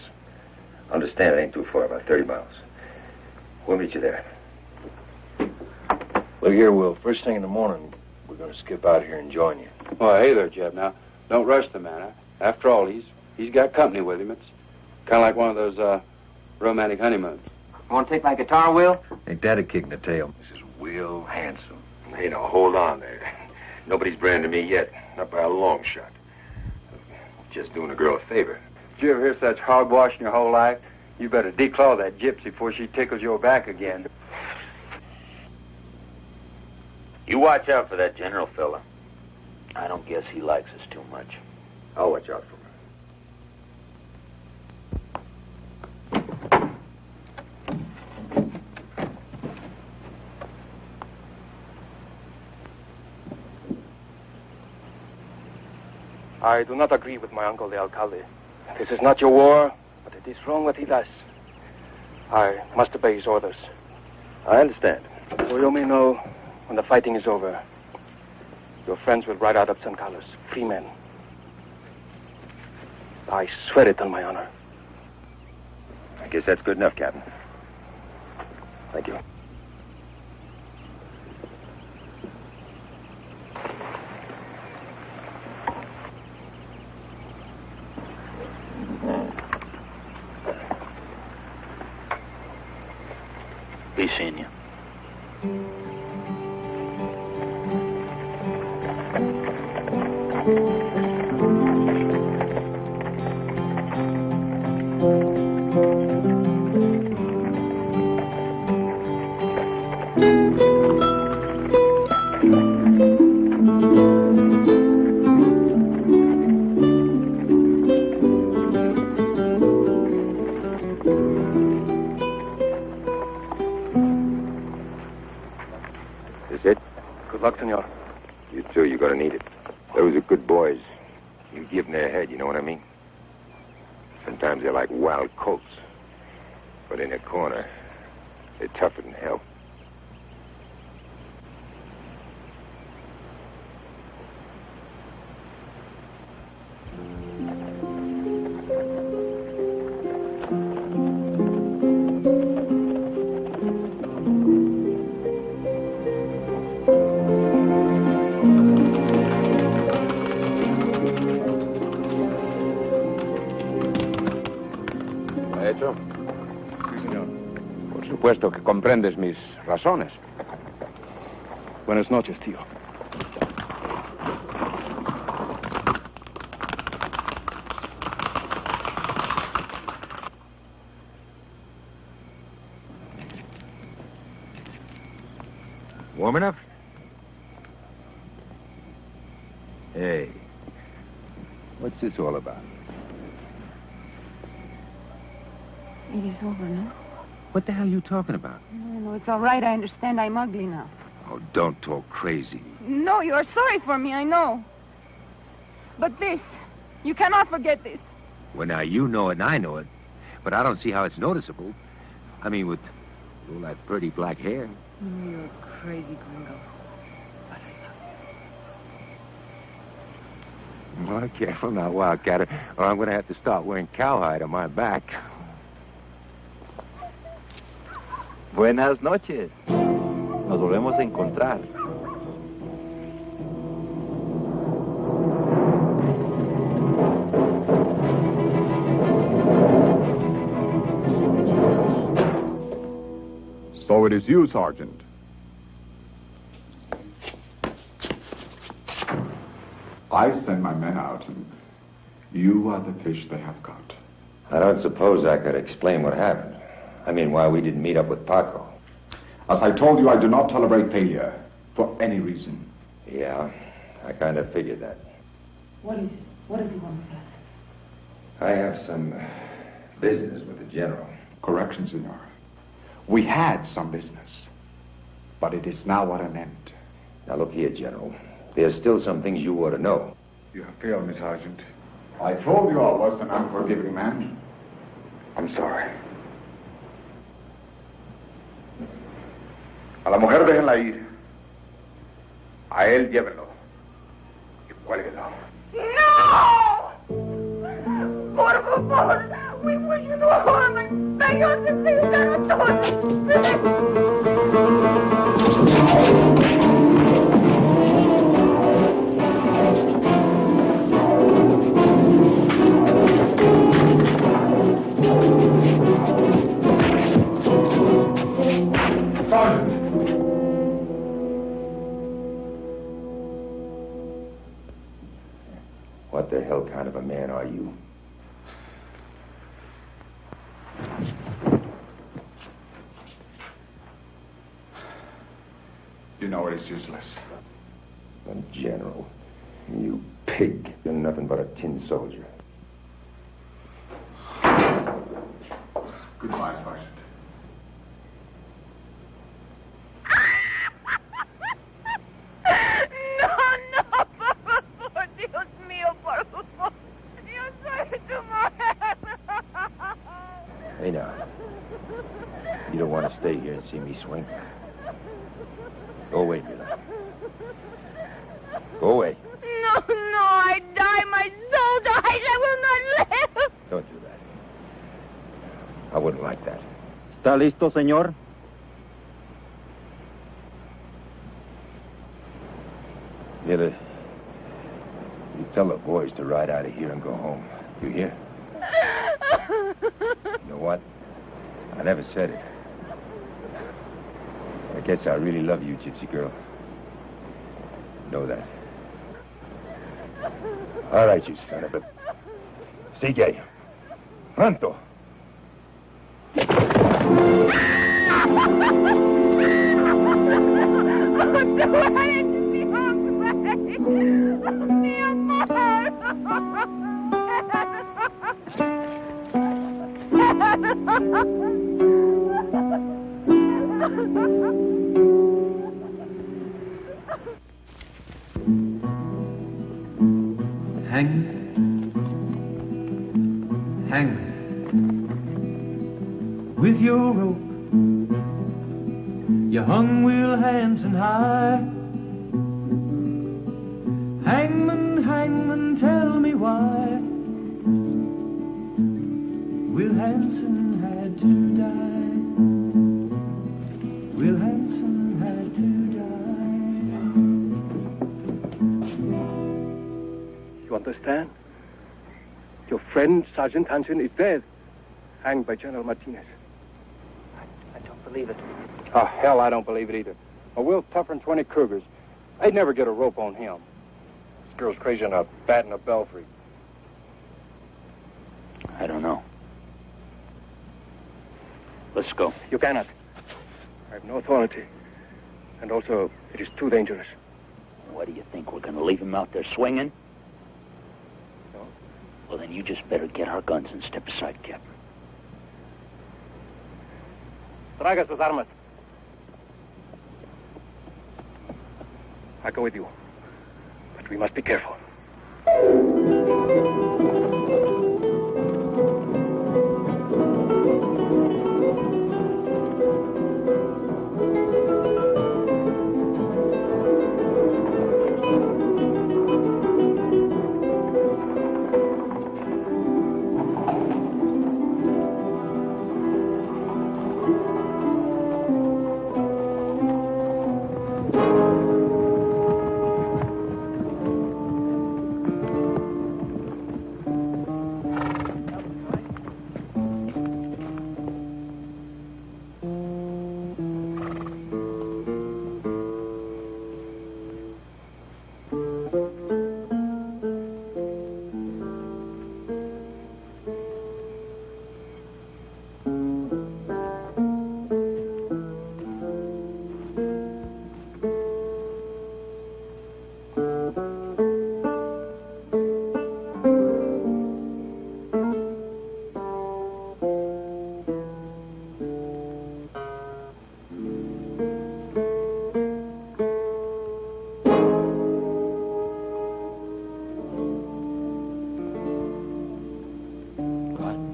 Understand it ain't too far, about 30 miles. We'll meet you there. Look here, Will. First thing in the morning, we're going to skip out here and join you. Well, hey there, Jeb. Now, don't rush the man. After all, he's got company with him. It's kind of like one of those romantic honeymoons. Want to take my guitar, Will? Ain't that a kick in the tail? This is Will Handsome. Hey, now, hold on there. Nobody's branded me yet. Not by a long shot. Just doing a girl a favor. Did you ever hear such hogwash in your whole life? You better declaw that gypsy before she tickles your back again. You watch out for that general fella. I don't guess he likes us too much. I'll watch out for him. I do not agree with my uncle, the alcalde. This is not your war, but it is wrong what he does. I must obey his orders. I understand. So you may know, when the fighting is over, your friends will ride out of San Carlos, free men. I swear it on my honor. I guess that's good enough, Captain. Thank you. Be seeing you. Good luck, senor. You too, you're gonna need it. Those are good boys. You give them their head, you know what I mean? Sometimes they're like wild colts. But in a corner, they're tougher than hell. supuesto que comprendes mis razones. Buenas noches, tío. Warm enough? Hey, what's this all about? It is over, no? What the hell are you talking about? No, it's all right. I understand I'm ugly now. Oh, don't talk crazy. No, you are sorry for me, I know. But this, you cannot forget this. Well, now, you know it and I know it, but I don't see how it's noticeable. I mean, with all that pretty black hair. Oh, you're crazy, Gringo. Well, careful now, Wildcatter, or I'm going to have to start wearing cowhide on my back. Buenas noches. Nos volvemos a encontrar. So it is you, Sergeant. I send my men out, and you are the fish they have caught. I don't suppose I could explain what happened. I mean, why we didn't meet up with Paco. As I told you, I do not tolerate failure for any reason. Yeah, I kind of figured that. What is it? What does he want with us? I have some business with the general. Correction, senor. We had some business, but it is now at an end. Now, look here, General. There's still some things you ought to know. You have failed me, Sergeant. I told you I was an unforgiving man. I'm sorry. A la mujer déjenla ir. A él llévenlo. Y cuélguenlo. ¡No! Por favor, we wish you no harm and beg you to please don't touch. What the hell kind of a man are you? You know it is useless. General, you pig. You're nothing but a tin soldier. Goodbye, Sergeant. Hey, now. You don't want to stay here and see me swing? Go away, Mila. Go away. No, I die. My soul dies. I will not live. Don't do that. I wouldn't like that. ¿Está listo, señor? Mila, you tell the boys to ride out of here and go home. You hear? You know what? I never said it. I guess I really love you, gypsy girl. Know that. All right, you son of a... Sigue. Pronto. Hang with your rope. You hung Will Hansen high. Hangman, hangman, tell me why Will Hansen had to die. Will Hansen had to die. You understand? Your friend, Sergeant Hansen, is dead. Hanged by General Martinez. I don't believe it. Oh, hell, I don't believe it either. Well, Will's tougher than 20 Cougars. They'd never get a rope on him. This girl's crazy on a bat and a belfry. I don't know. Let's go. You cannot. I have no authority. And also, it is too dangerous. What do you think? We're going to leave him out there swinging? No. Well, then you just better get our guns and step aside, Captain. Traga sus armas. I go with you. But we must be careful.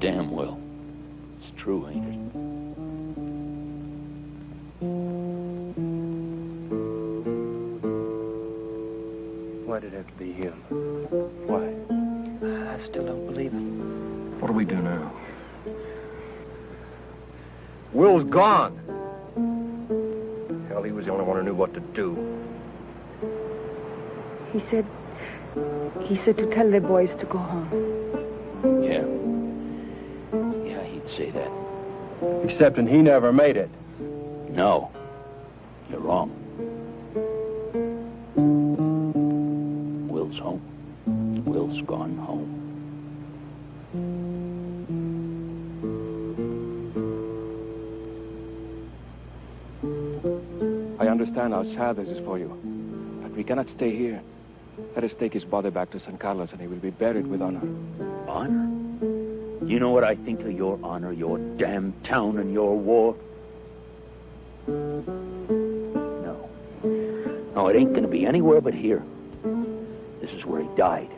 Damn well. It's true, ain't it? Why did it have to be him? Why? I still don't believe it. What do we do now? Will's gone. Hell, he was the only one who knew what to do. He said to tell the boys to go home. Yeah. Yeah, he'd say that. Excepting he never made it. No. You're wrong. Will's home. Will's gone home. I understand how sad this is for you. But we cannot stay here. Let us take his body back to San Carlos and he will be buried with honor. Honor? You know what I think of your honor, your damn town, and your war? No. No, it ain't gonna be anywhere but here. This is where he died.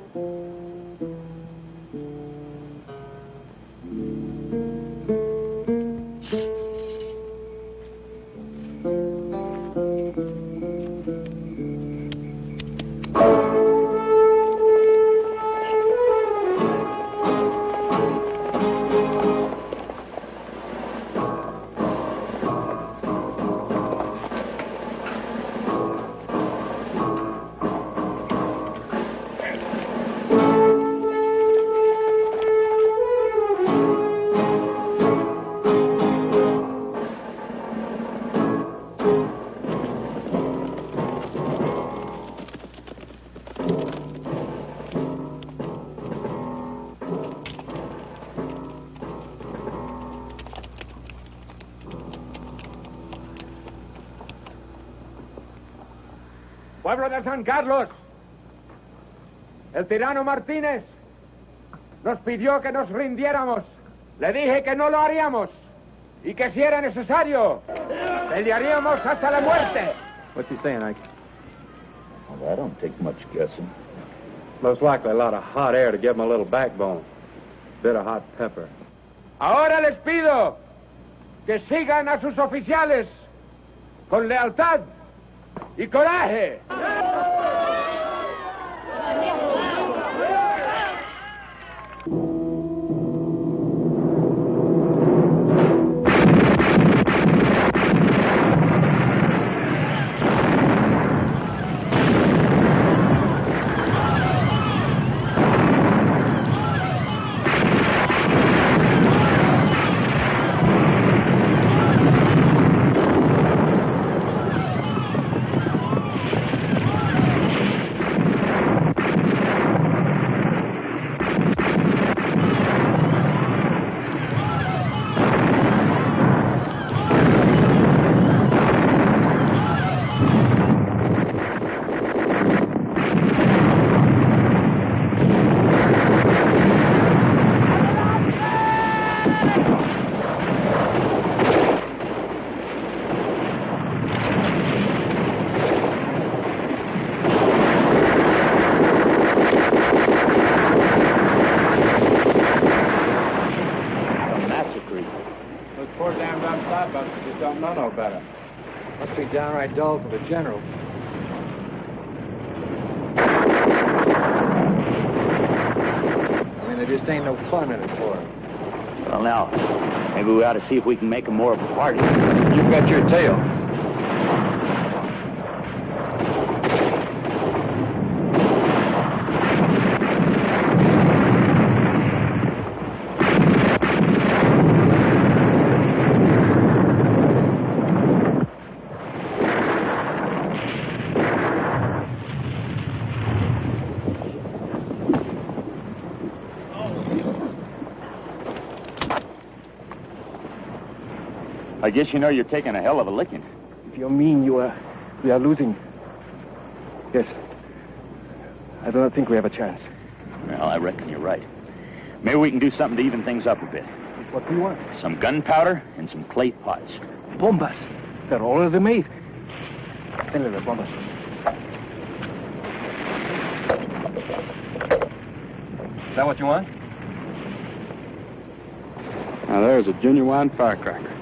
Pueblo de San Carlos, el tirano Martínez nos pidió que nos rindiéramos. Le dije que no lo haríamos y que si era necesario, pelearíamos hasta la muerte. What's he saying, Ike? Well, I don't take much guessing. Most likely a lot of hot air to give him a little backbone. Bit of hot pepper. Ahora les pido que sigan a sus oficiales con lealtad y coraje. be downright dull for the general. I mean, there just ain't no fun in it for him. Well, now, maybe we ought to see if we can make him more of a party. You've got your tail. I guess you know you're taking a hell of a licking. If you mean we are losing, yes. I do not think we have a chance. Well, I reckon you're right. Maybe we can do something to even things up a bit. What do you want? Some gunpowder and some clay pots. Bombas. They're already made. Send the bombas. Is that what you want? Now, there's a genuine firecracker.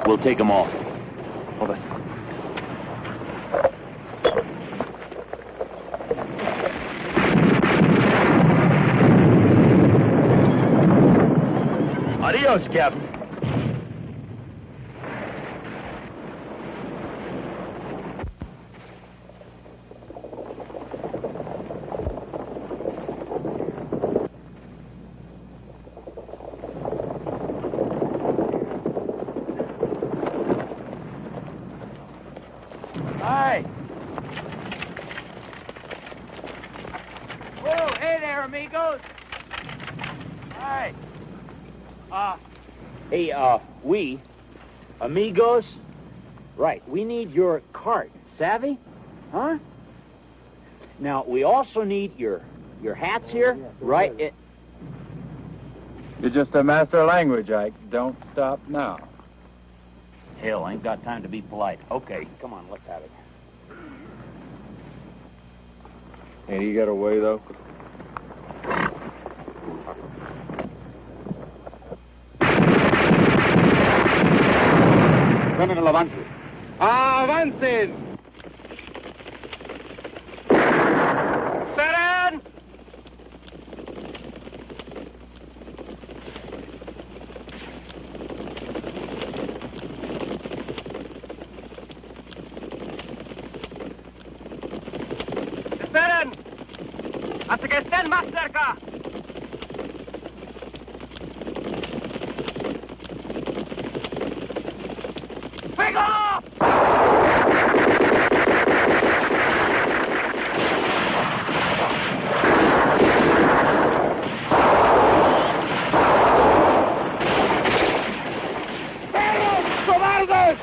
We'll take them all. Hold on. Adios, Captain. Hi. Whoa, hey there, amigos. Hi. Hey, we, amigos, right, we need your cart, savvy? Huh? Now, we also need your hats here, right? You're just a master of language, Ike. Don't stop now. Hell, I ain't got time to be polite. Okay, come on, let's have it. Ain't he got away, though? Criminal avance. Avancen! Seren! Esperen! Hasta que estén más cerca. ¡Fuego! ¡Cobardes!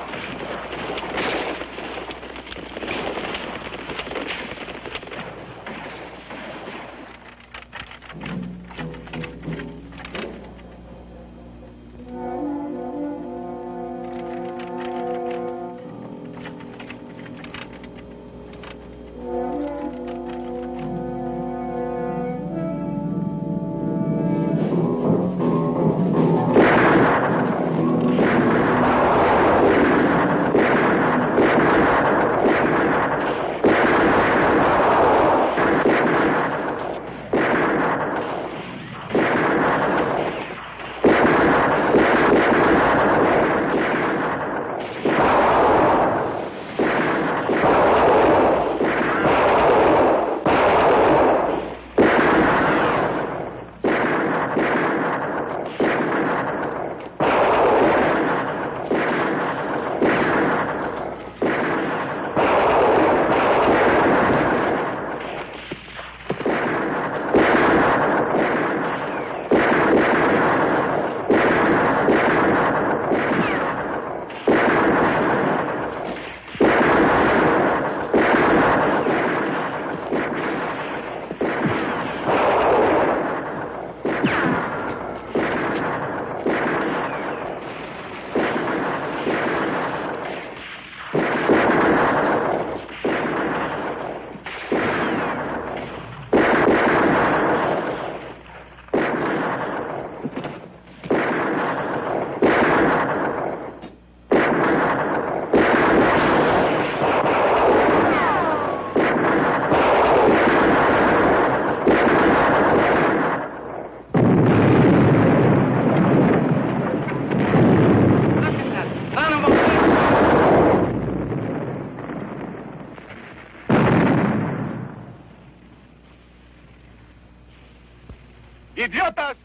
¡Idiotas!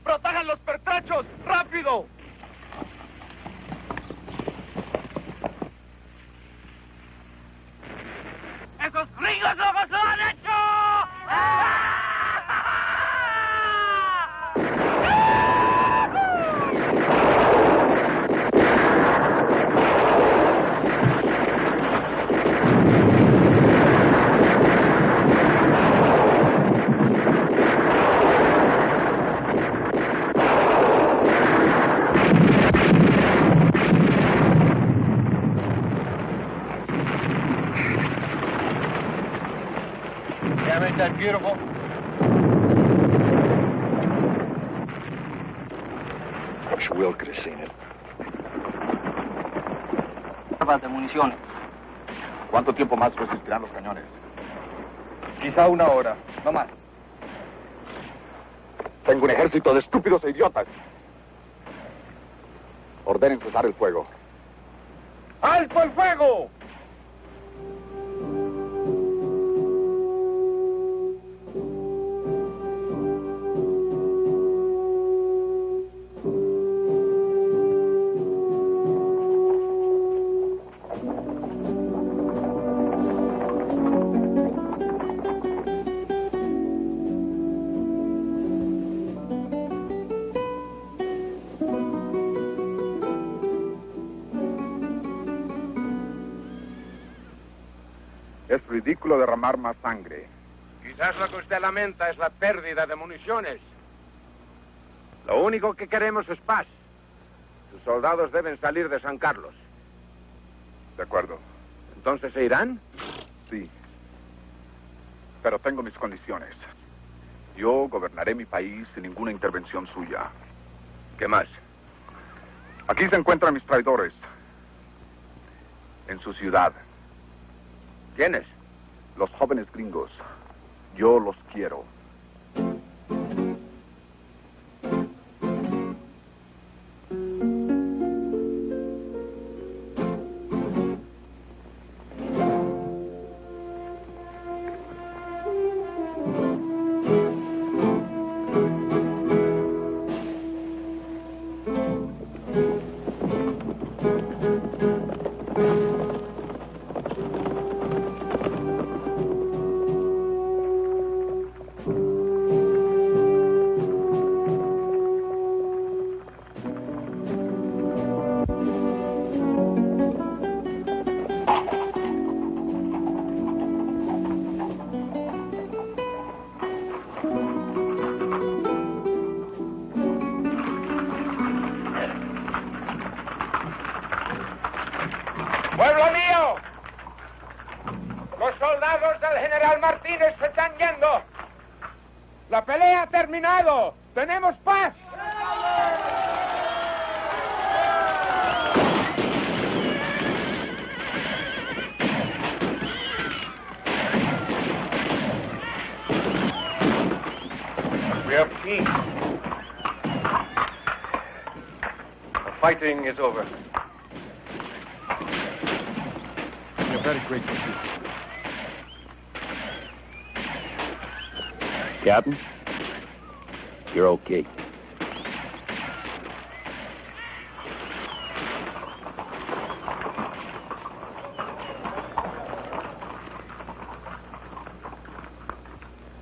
¡Protejan los pertrechos! ¡Rápido! ¡Esos gringos locos lo han hecho! Ain't that beautiful? Wish Will could have seen it. De municiones. ¿Cuánto tiempo más resistirán los cañones? Quizá una hora, no más. Tengo un ejército de estúpidos e idiotas. Ordenen cesar el fuego. ¡Alto el fuego! Es ridículo derramar más sangre. Quizás lo que usted lamenta es la pérdida de municiones. Lo único que queremos es paz. Sus soldados deben salir de San Carlos. De acuerdo. ¿Entonces se irán? Sí. Pero tengo mis condiciones. Yo gobernaré mi país sin ninguna intervención suya. ¿Qué más? Aquí se encuentran mis traidores. En su ciudad. ¿Quiénes? Los jóvenes gringos. Yo los quiero. ¡Pueblo mío! Los soldados del general Martínez se están yendo. La pelea ha terminado. ¡Tenemos paz! We have peace. The fighting is over. We are very grateful to you. Captain, you're okay.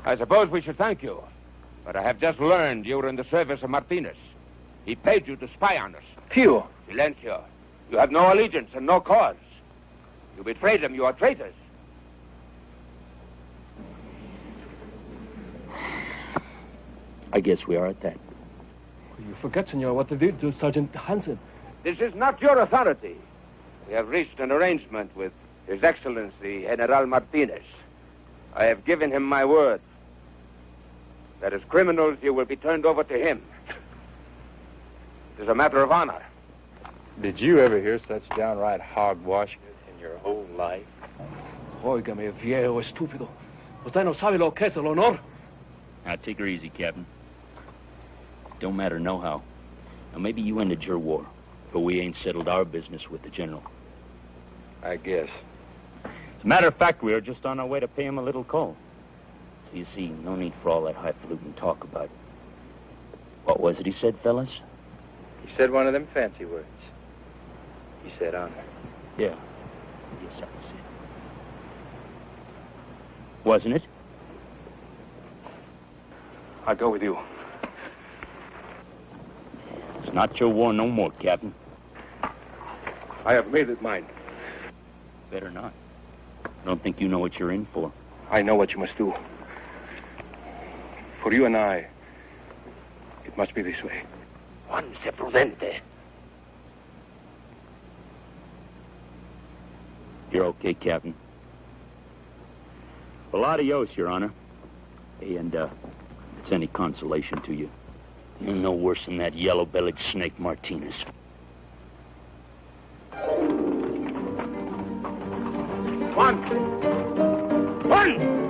I suppose we should thank you. But I have just learned you were in the service of Martinez. He paid you to spy on us. Phew. Silencio. You have no allegiance and no cause. You betrayed them. You are traitors. I guess we are at that. You forget, senor, what they did to Sergeant Hansen. This is not your authority. We have reached an arrangement with His Excellency General Martinez. I have given him my word that as criminals you will be turned over to him. It is a matter of honor. Did you ever hear such downright hogwash in your whole life? Óigame, viejo estúpido. Usted no sabe lo que es el honor. Now, take her easy, Captain. Don't matter no how. Now, maybe you ended your war, but we ain't settled our business with the general. I guess. As a matter of fact, we are just on our way to pay him a little call. So you see, no need for all that highfalutin talk about What was it he said, fellas? He said one of them fancy words. He said honor. Yeah. Yes, that was it. Wasn't it? I'll go with you. It's not your war no more, Captain. I have made it mine. Better not. I don't think you know what you're in for. I know what you must do. For you and I, it must be this way. Juan se prudente. You're okay, Captain. Well, adios, Your Honor. Hey, and, if it's any consolation to you, you're no worse than that yellow-bellied snake Martinez. Juan! Juan!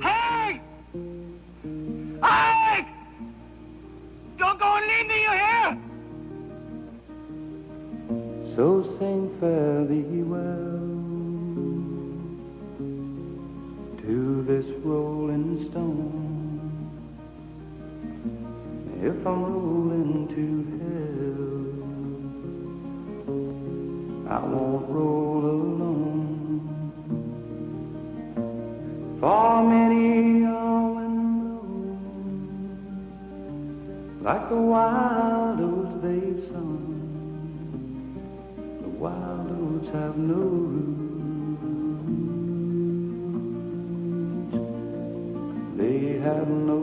Hey! Ike! Don't go and leave me, you hear? So sing fare thee well to this rolling stone. If I'm rolling to hell, I won't roll alone. For many a wind blows, like the wild oats they've sung. The wild oats have no roots, they have no